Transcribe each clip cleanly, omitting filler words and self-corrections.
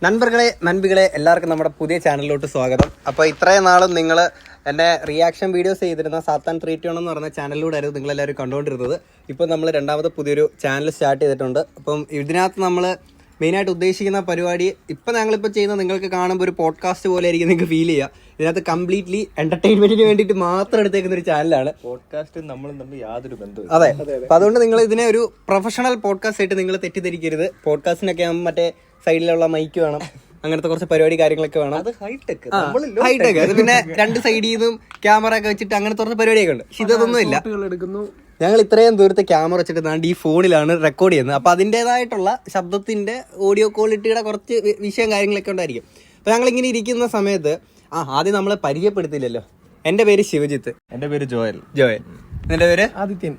നൻപികളെ എല്ലാവർക്കും നമ്മുടെ പുതിയ ചാനലിലോട്ട് സ്വാഗതം. അപ്പോൾ ഇത്രയും നാളും നിങ്ങൾ എൻ്റെ റിയാക്ഷൻ വീഡിയോസ് ചെയ്തിരുന്ന സാത്താൻ 321 എന്ന് പറഞ്ഞ ചാനലിലൂടെ ആയിരുന്നു നിങ്ങളെല്ലാവരും കണ്ടുകൊണ്ടിരുന്നത്. ഇപ്പോൾ നമ്മൾ രണ്ടാമത് പുതിയൊരു ചാനൽ സ്റ്റാർട്ട് ചെയ്തിട്ടുണ്ട്. അപ്പം ഇതിനകത്ത് നമ്മൾ മെയിനായിട്ട് ഉദ്ദേശിക്കുന്ന പരിപാടി ഇപ്പം ഞങ്ങളിപ്പോൾ ചെയ്യുന്ന നിങ്ങൾക്ക് കാണുമ്പോൾ ഒരു പോഡ്കാസ്റ്റ് പോലെ ആയിരിക്കും നിങ്ങൾക്ക് ഫീൽ ചെയ്യുക. ഇതിനകത്ത് കംപ്ലീറ്റ്ലി എന്റർടൈൻമെന്റിന് വേണ്ടിയിട്ട് മാത്രം എടുത്തേക്കുന്ന ഒരു ചാനലാണ്. പോഡ്കാസ്റ്റ് നമ്മളും തമ്മിൽ യാതൊരു ബന്ധവും. അതെ, അപ്പൊ അതുകൊണ്ട് നിങ്ങൾ ഇതിനെ ഒരു പ്രൊഫഷണൽ പോഡ്കാസ്റ്റ് ആയിട്ട് നിങ്ങൾ തെറ്റിദ്ധരിക്കരുത്. പോഡ്കാസ്റ്റിനൊക്കെ മറ്റേ സൈഡിലുള്ള മൈക്ക് വേണം, അങ്ങനത്തെ കുറച്ച് പരിപാടി കാര്യങ്ങളൊക്കെ വേണം. അത് ഹൈടെക് അത് പിന്നെ രണ്ട് സൈഡിൽ നിന്നും ക്യാമറ ഒക്കെ വെച്ചിട്ട് അങ്ങനത്തെ കുറച്ച് പരിപാടിയൊക്കെ ഉണ്ട്. പക്ഷെ ഇതൊന്നും ഇല്ല. ഞങ്ങൾ ഇത്രയും ദൂരത്തെ ക്യാമറ വെച്ചിട്ട് നാണ്ട് ഈ ഫോണിലാണ് റെക്കോർഡ് ചെയ്യുന്നത്. അപ്പൊ അതിൻ്റെതായിട്ടുള്ള ശബ്ദത്തിന്റെ ഓഡിയോ ക്വാളിറ്റിയുടെ കുറച്ച് വിഷയം കാര്യങ്ങളൊക്കെ ഉണ്ടായിരിക്കും. അപ്പൊ ഞങ്ങൾ ഇങ്ങനെ ഇരിക്കുന്ന സമയത്ത് ആദ്യം നമ്മളെ പരിചയപ്പെടുത്തില്ലല്ലോ. എന്റെ പേര് ശിവജിത്ത്. എന്റെ പേര് ജോയൽ. എന്റെ പേര് ആദിത്യൻ.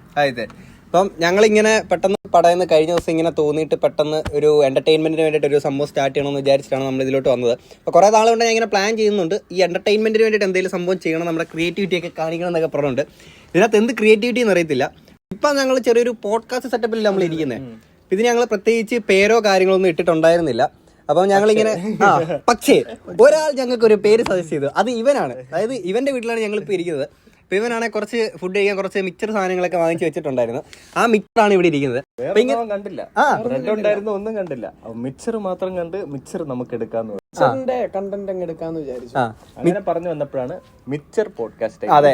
അപ്പം ഞങ്ങളിങ്ങനെ പെട്ടെന്ന് പടയെന്ന് കഴിഞ്ഞ ദിവസം ഇങ്ങനെ തോന്നിയിട്ട് പെട്ടെന്ന് ഒരു എന്റർടൈൻമെന്റിന് വേണ്ടിയിട്ട് ഒരു സംഭവം സ്റ്റാർട്ട് ചെയ്യണമെന്ന് വിചാരിച്ചിട്ടാണ് നമ്മൾ ഇതിലോട്ട് വന്നത്. അപ്പോൾ കുറേ നാളുകൊണ്ട് ഞാൻ ഇങ്ങനെ പ്ലാൻ ചെയ്യുന്നുണ്ട് ഈ എന്റർടൈൻമെന്റിന് വേണ്ടിയിട്ട് എന്തെങ്കിലും സംഭവം ചെയ്യണം, നമ്മുടെ ക്രിയേറ്റിവിറ്റി ഒക്കെ കാണിക്കണം എന്നൊക്കെ പറഞ്ഞുണ്ട്. ഇതിനകത്ത് എന്ത് ക്രിയേറ്റിവിറ്റി എന്ന് അറിയത്തില്ല. ഇപ്പം ഞങ്ങൾ ചെറിയൊരു പോഡ്കാസ്റ്റ് സെറ്റപ്പിൽ നമ്മൾ ഇരിക്കുന്നത്. ഇതിന് ഞങ്ങൾ പ്രത്യേകിച്ച് പേരോ കാര്യങ്ങളൊന്നും ഇട്ടിട്ടുണ്ടായിരുന്നില്ല. അപ്പം ഞങ്ങളിങ്ങനെ പക്ഷേ ഒരാൾ ഞങ്ങൾക്ക് ഒരു പേര് സജസ്റ്റ് ചെയ്തു. അത് ഇവനാണ്. അതായത് ഇവന്റെ വീട്ടിലാണ് ഞങ്ങളിപ്പോൾ ഇരിക്കുന്നത്. അപ്പൊ ഇവനാണെങ്കിൽ കുറച്ച് ഫുഡ് കഴിക്കാൻ കുറച്ച് മിക്സർ സാധനങ്ങളൊക്കെ വാങ്ങിച്ചു വെച്ചിട്ടുണ്ടായിരുന്നു. ആ മിക്സറാണ് ഇവിടെ ഇരിക്കുന്നത്. കണ്ടില്ല, ബ്രെഡ് ഉണ്ടായിരുന്നു, ഒന്നും കണ്ടില്ല. മിക്സർ മാത്രം കണ്ട് മിക്സർ നമുക്ക് എടുക്കാന്ന് കണ്ടന്റ് അങ്ങ് എടുക്കാന്ന് വിചാരിച്ചു. അങ്ങനെ പറഞ്ഞു വന്നപ്പോഴാണ് മിക്സർ പോഡ്കാസ്റ്റ്. അതെ,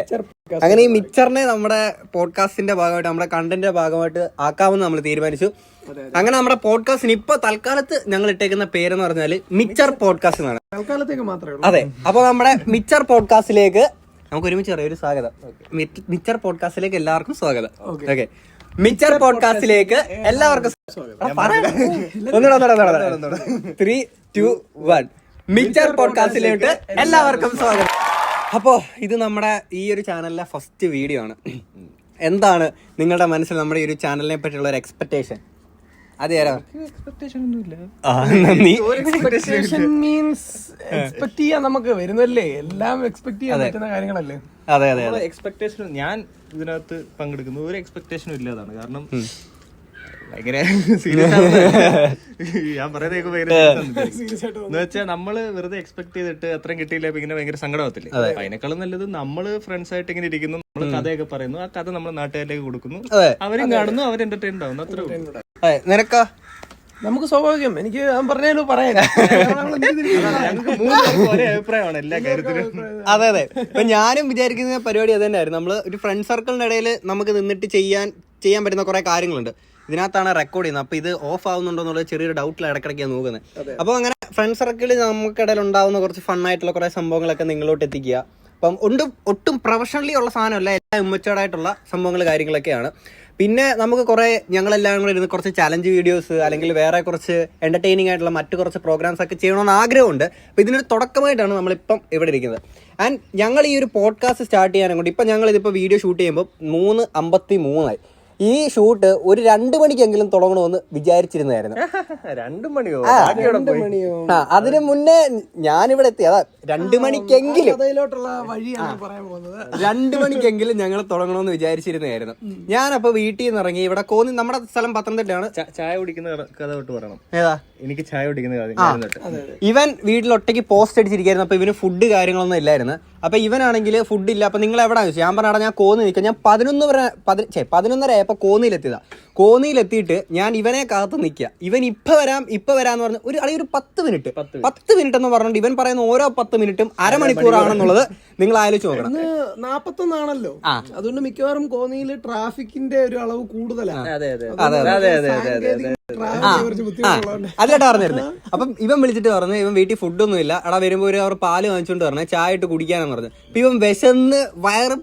അങ്ങനെ ഈ മിക്സറിനെ നമ്മുടെ പോഡ്കാസ്റ്റിന്റെ ഭാഗമായിട്ട് നമ്മുടെ കണ്ടന്റിന്റെ ഭാഗമായിട്ട് ആക്കാമെന്ന് നമ്മൾ തീരുമാനിച്ചു. അങ്ങനെ നമ്മുടെ പോഡ്കാസ്റ്റിന് ഇപ്പൊ തൽക്കാലത്ത് ഞങ്ങൾ ഇട്ടേക്കുന്ന പേരെന്ന് പറഞ്ഞാൽ മിക്സർ പോഡ്കാസ്റ്റ് എന്നാണ്. തൽക്കാലത്തേക്ക് മാത്രമേ ഉള്ളൂ. അതെ, അപ്പൊ നമ്മുടെ മിക്സർ പോഡ്കാസ്റ്റിലേക്ക് നമുക്ക് ഒരുമിച്ച് ഒരു സ്വാഗതം. മിക്സർ പോഡ്കാസ്റ്റിലേക്ക് എല്ലാവർക്കും സ്വാഗതം. ഓക്കെ, മിക്സർ പോഡ്കാസ്റ്റിലേക്ക് എല്ലാവർക്കും 3, 2, 1 മിക്സർ പോഡ്കാസ്റ്റിലേക്ക് എല്ലാവർക്കും സ്വാഗതം. അപ്പോ ഇത് നമ്മുടെ ഈ ഒരു ചാനലിലെ ഫസ്റ്റ് വീഡിയോ ആണ്. എന്താണ് നിങ്ങളുടെ മനസ്സിൽ നമ്മുടെ ഈ ഒരു ചാനലിനെ പറ്റിയുള്ള ഒരു എക്സ്പെക്ടേഷൻ? നമുക്ക് വരുന്നല്ലേ, എല്ലാം എക്സ്പെക്ട് ചെയ്യാൻ പറ്റുന്ന കാര്യങ്ങളല്ലേ. അതെ അതെ അതെ. എക്സ്പെക്ടേഷൻ ഞാൻ ഇതിനകത്ത് പങ്കെടുക്കുന്ന ഒരു എക്സ്പെക്ടേഷനും ഇല്ലാതാണ്. കാരണം ഭയങ്കര ഞാൻ പറയുന്ന വെച്ചാൽ നമ്മള് വെറുതെ എക്സ്പെക്ട് ചെയ്തിട്ട് അത്രയും കിട്ടിയില്ല, ഇങ്ങനെ ഭയങ്കര സങ്കടമാകത്തില്ലേ. അതിനേക്കാളും നല്ലത് നമ്മള് ഫ്രണ്ട്സ് ആയിട്ട് ഇങ്ങനെ ഇരിക്കുന്നു, നമ്മള് കഥയൊക്കെ പറയുന്നു, ആ കഥ നമ്മൾ നാട്ടുകാരിലേക്ക് കൊടുക്കുന്നു, അവരും കാണുന്നു, അവർ എന്റർടൈൻഡ് ആവുന്നു. അത്രേ ഉള്ളൂ. നിനക്കാ? നമുക്ക് സ്വാഭാവികം. എനിക്ക് പറഞ്ഞാലും പറയാം, ഒരേ അഭിപ്രായമാണ് എല്ലാ കാര്യത്തിലും. അതെ അതെ. ഇപ്പൊ ഞാനും വിചാരിക്കുന്ന പരിപാടി അത് തന്നെയായിരുന്നു. നമ്മള് ഒരു ഫ്രണ്ട് സർക്കിളിന്റെ ഇടയിൽ നമുക്ക് നിന്നിട്ട് ചെയ്യാൻ പറ്റുന്ന കുറെ കാര്യങ്ങളുണ്ട്. ഇതിനകത്താണ് റെക്കോർഡ് ചെയ്യുന്നത്. അപ്പൊ ഇത് ഓഫ് ആവുന്നുണ്ടോ എന്നുള്ളത് ചെറിയൊരു ഡൗട്ടിൽ ഇടയ്ക്കിടയ്ക്ക് നോക്കുന്നത്. അപ്പൊ അങ്ങനെ ഫ്രണ്ട് സർക്കിളിൽ നമുക്കിടയിൽ ഉണ്ടാവുന്ന കുറച്ച് ഫണ്ണായിട്ടുള്ള കുറെ സംഭവങ്ങളൊക്കെ നിങ്ങളോട്ട് എത്തിക്കുക. അപ്പം ഒട്ടും പ്രൊഫഷണലി ഉള്ള സാധനമല്ല, എല്ലാം ഇമ്മച്ചേർഡായിട്ടുള്ള സംഭവങ്ങൾ കാര്യങ്ങളൊക്കെയാണ്. പിന്നെ നമുക്ക് കുറെ ഞങ്ങളെല്ലാം കൂടെ ഇരുന്ന് കുറച്ച് ചലഞ്ച് വീഡിയോസ് അല്ലെങ്കിൽ വേറെ കുറച്ച് എന്റർടൈനിങ് ആയിട്ടുള്ള മറ്റു കുറച്ച് പ്രോഗ്രാംസ് ഒക്കെ ചെയ്യണമെന്ന് ആഗ്രഹമുണ്ട്. അപ്പോൾ ഇതിനൊരു തുടക്കമായിട്ടാണ് നമ്മളിപ്പം ഇവിടെ ഇരിക്കുന്നത്. ആൻഡ് ഞങ്ങൾ ഈ ഒരു പോഡ്കാസ്റ്റ് സ്റ്റാർട്ട് ചെയ്യാനും കൊണ്ട് ഇപ്പം ഞങ്ങളിതിപ്പോൾ വീഡിയോ ഷൂട്ട് ചെയ്യുമ്പോൾ 3:53 ഈ ഷൂട്ട് ഒരു 2 മണിക്കെങ്കിലും തുടങ്ങണമെന്ന് വിചാരിച്ചിരുന്നായിരുന്നു. 2 മണിയോ? അതിന് മുന്നേ ഞാനിവിടെ എത്തി. അതാ 2 മണിക്കെങ്കിലും 2 മണിക്കെങ്കിലും ഞങ്ങൾ തുടങ്ങണമെന്ന് വിചാരിച്ചിരുന്നായിരുന്നു. ഞാനപ്പോ വീട്ടിൽ നിന്ന് ഇറങ്ങി ഇവിടെ നമ്മുടെ സ്ഥലം പത്തനംതിട്ടയാണ്. ചായ കുടിക്കുന്ന കഥ തൊട്ട് പറയണം. ഏതാ? എനിക്ക് ചായ കുടിക്കുന്ന കഥ. ഇവൻ വീട്ടിൽ ഒറ്റയ്ക്ക് പോസ്റ്റ് അടിച്ചിരിക്കായിരുന്നു. അപ്പൊ ഇവന് ഫുഡ് കാര്യങ്ങളൊന്നും ഇല്ലായിരുന്നു. അപ്പൊ ഇവനാണെങ്കിൽ ഫുഡ് ഇല്ല. അപ്പൊ നിങ്ങൾ എവിടെയാ ചോദിച്ചു? ഞാൻ പറഞ്ഞാൽ ഞാൻ കോന്നി നിൽക്കാം. ഞാൻ 11:30 ആയപ്പോ കോന്നിയിലെത്തിയതാ. കോന്നിയിലെത്തിയിട്ട് ഞാൻ ഇവനെ കാത്ത് നിൽക്കുക. ഇവൻ ഇപ്പൊ വരാന്ന് പറഞ്ഞ് ഒരു 10 മിനിറ്റ് എന്ന് പറഞ്ഞിട്ട് ഇവൻ പറയുന്ന ഓരോ 10 മിനിറ്റും അരമണിക്കൂറാണെന്നുള്ളത് നിങ്ങൾ ആലോചിച്ച് നോക്കണം. 41 ആണല്ലോ. അതുകൊണ്ട് മിക്കവാറും കോന്നിയിൽ ട്രാഫിക്കിന്റെ ഒരു അളവ് കൂടുതലാണ്. അതിലായിട്ട് പറഞ്ഞിരുന്നത്. അപ്പം ഇവൻ വിളിച്ചിട്ട് പറഞ്ഞു ഇവൻ വീട്ടിൽ ഫുഡൊന്നും ഇല്ല, എടാ വരുമ്പോ ഒരു അവർ പാല് വാങ്ങിച്ചോണ്ട് പറഞ്ഞ ചായ ഇട്ട് കുടിക്കാനെന്ന് പറഞ്ഞു. അപ്പൊ ഇവൻ വിശന്ന് വയറ്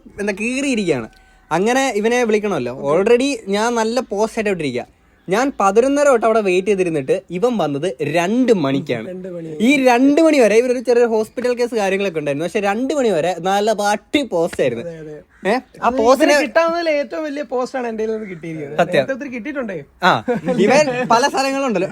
കീറിയിരിക്കുകയാണ്. അങ്ങനെ ഇവനെ വിളിക്കണമല്ലോ. ഓൾറെഡി ഞാൻ നല്ല പോസ്റ്റ് ആയിട്ട് ഇട്ടിരിക്കുക. ഞാൻ 11:30 തൊട്ട് അവിടെ വെയിറ്റ് ചെയ്തിരുന്നിട്ട് ഇവൻ വന്നത് 2 മണിക്കാണ്. ഈ 2 മണി വരെ ഇവരൊരു ചെറിയ ഹോസ്പിറ്റൽ കേസ് കാര്യങ്ങളൊക്കെ ഉണ്ടായിരുന്നു. പക്ഷെ 2 മണി വരെ നല്ല പാട്ടി പോസ്റ്റ് ആയിരുന്നു. ആ പോസ്റ്റിനെ കിട്ടാവുന്നതിൽ ഏറ്റവും വലിയ പോസ്റ്റാണ് എന്റെ കിട്ടിയിരിക്കുന്നത്. കിട്ടിയിട്ടുണ്ടേ. ഇവൻ പല സ്ഥലങ്ങളുണ്ടല്ലോ.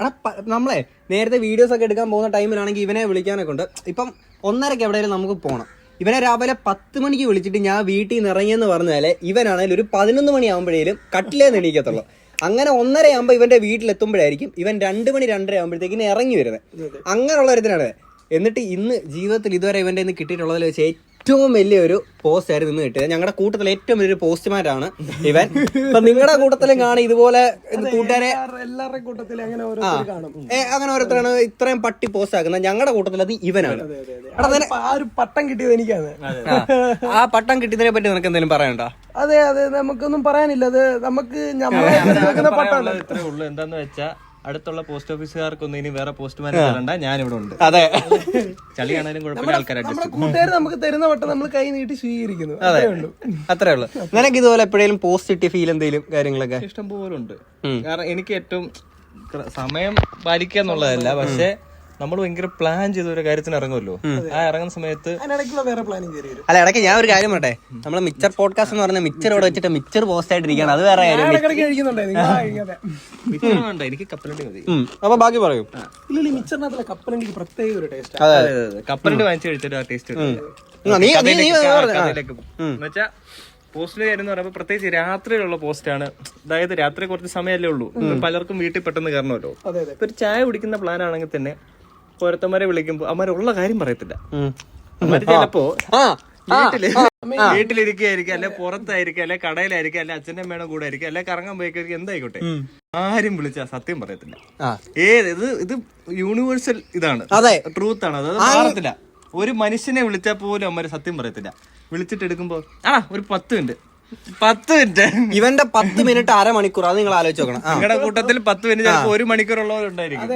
നമ്മളെ നേരത്തെ വീഡിയോസ് ഒക്കെ എടുക്കാൻ പോകുന്ന ടൈമിലാണെങ്കിൽ ഇവനെ വിളിക്കാനൊക്കെ ഉണ്ട്. ഇപ്പം 1:30 എവിടെയെങ്കിലും നമുക്ക് പോകണം. ഇവനെ രാവിലെ 10 മണിക്ക് വിളിച്ചിട്ട് ഞാൻ വീട്ടിൽ നിന്ന് ഇറങ്ങിയെന്ന് പറഞ്ഞാലേ ഇവനാണെങ്കിൽ ഒരു 11 മണിയാകുമ്പോഴേലും കട്ടിലേന്ന് എണീക്കത്തുള്ളൂ. അങ്ങനെ 1:30 ആകുമ്പോൾ ഇവന്റെ വീട്ടിലെത്തുമ്പോഴായിരിക്കും ഇവൻ 2 മണി 2:30 ആകുമ്പോഴത്തേക്കിന് ഇറങ്ങി വരുന്നത്. അങ്ങനെയുള്ള ഒരുത്തിനാണ്. എന്നിട്ട് ഇന്ന് ജീവിതത്തിൽ ഇതുവരെ ഇവന്റെ നിന്ന് കിട്ടിയിട്ടുള്ളതിൽ വെച്ച് ഏറ്റവും വലിയൊരു പോസ്റ്റ് ആയിരുന്നു ഇന്ന് കിട്ടിയത്. ഞങ്ങളുടെ കൂട്ടത്തിൽ ഏറ്റവും വലിയൊരു പോസ്റ്റ്മാനാണ് ഇവൻ. അപ്പൊ നിങ്ങളുടെ കൂട്ടത്തിലും കാണും ഇതുപോലെ കൂട്ടുകാരെ എല്ലാവരുടെ കൂട്ടത്തിൽ അങ്ങനെ ഓരോരുത്തർ കാണും. അങ്ങനെ ഓരോരുത്തരാണ് ഇത്രയും പട്ടി പോസ്റ്റ് ആക്കുന്നത്. ഞങ്ങളുടെ കൂട്ടത്തിൽ അത് ഇവനാണ്. ആ ഒരു പട്ടം കിട്ടിയത് എനിക്കാണ്. ആ പട്ടം കിട്ടിയതിനെ പറ്റി നിനക്ക് എന്തെങ്കിലും പറയണ്ടോ? അതെ അതെ, നമുക്കൊന്നും പറയാനില്ല. അത് നമുക്ക് നമ്മളെ പട്ടം ഇത്രേ ഉള്ളൂ. എന്താന്ന് വെച്ചാ അടുത്തുള്ള പോസ്റ്റ് ഓഫീസുകാർക്കൊന്നും ഇനി വേറെ പോസ്റ്റ്മാൻ തരണ്ട, ഞാനിവിടെ ഉണ്ട്. അതെ, ചളിയാണേലും കുഴപ്പമില്ല, ആൾക്കാർ നമ്മുടെ കൂട്ടുകാർ നമുക്ക് തരുന്ന പട്ടം നമ്മൾ കൈ നീട്ടി സ്വീകരിക്കുന്നു. അത്രേ ഉള്ളൂ. നിനക്ക് ഇതുപോലെ എപ്പോഴേലും പോസ്റ്റ് കിട്ടിയ ഫീൽ എന്തെങ്കിലും കാര്യങ്ങളൊക്കെ? ഇഷ്ടം പോലെ ഉണ്ട്. കാരണം എനിക്ക് ഏറ്റവും സമയം പാലിക്കുക എന്നുള്ളതല്ല, പക്ഷെ നമ്മൾ ഭയങ്കര പ്ലാൻ ചെയ്ത ഒരു കാര്യത്തിന് ഇറങ്ങുമല്ലോ. ആ ഇറങ്ങുന്ന സമയത്ത് വേറെ പ്ലാനിങ് കയറി വരും. അല്ല, ഇടയ്ക്ക് ഞാൻ ഒരു കാര്യം പറയട്ടെ. നമ്മള് മിക്സർ പോഡ്കാസ്റ്റ് എന്ന് പറഞ്ഞ മിക്സർ ഇവിടെ വെച്ചിട്ട് മിക്സർ പോസ്റ്റ് ആയിട്ടിരിക്കുകയാണ്. അത് വേറെ കാര്യം. വേണ്ട, എനിക്ക് കപ്പലണ്ടി മതി. അപ്പൊ ബാക്കി പറയൂ. ഇല്ല, മിക്സറിനകത്തുള്ള കപ്പലണ്ടിക്ക് പ്രത്യേക ഒരു ടേസ്റ്റ്. കപ്പലണ്ടി വാങ്ങിച്ചു കഴിച്ചിട്ട് ആ ടേസ്റ്റ് എന്നുവെച്ചാ പോസ്റ്റിന്റെ കാര്യം എന്ന് പറയുമ്പോൾ പ്രത്യേകിച്ച് രാത്രിയിലുള്ള പോസ്റ്റാണ്. അതായത് രാത്രി കുറച്ച് സമയമല്ലേ ഉള്ളൂ, പലർക്കും വീട്ടിൽ പെട്ടെന്ന് കയറണമല്ലോ. ഇപ്പൊ ഒരു ചായ കുടിക്കുന്ന പ്ലാൻ ആണെങ്കിൽ തന്നെ ഓരോരുത്തന്മാരെ വിളിക്കുമ്പോ അവന്മാരുള്ള കാര്യം പറയത്തില്ല. അവന്മാര് ചിലപ്പോ വീട്ടിലിരിക്കുകയായിരിക്കും, അല്ലെ പുറത്തായിരിക്കും, അല്ലെ കടയിലായിരിക്കും, അല്ലെ അച്ഛൻ്റെ അമ്മയുടെ കൂടെ ആയിരിക്കും, അല്ലെ കറങ്ങാൻ പോയിക്കായിരിക്കും, എന്തായിക്കോട്ടെ. ആരും വിളിച്ചാ സത്യം പറയത്തില്ല. ഇത് യൂണിവേഴ്സൽ ഇതാണ്, ട്രൂത്ത് ആണ്. അത് മാറത്തില്ല. ഒരു മനുഷ്യനെ വിളിച്ചാൽ പോലും അമ്മര് സത്യം പറയത്തില്ല. വിളിച്ചിട്ട് എടുക്കുമ്പോ ഒരു 10 മിനിറ്റ് ഇവന്റെ 10 മിനിറ്റ് അരമണിക്കൂർ. അത് നിങ്ങൾ ആലോചിച്ച് നോക്കണം. നിങ്ങളുടെ കൂട്ടത്തിൽ 10 മിനിറ്റ് ചിലപ്പോൾ 1 മണിക്കൂറുള്ളവരുണ്ടായിരിക്കും.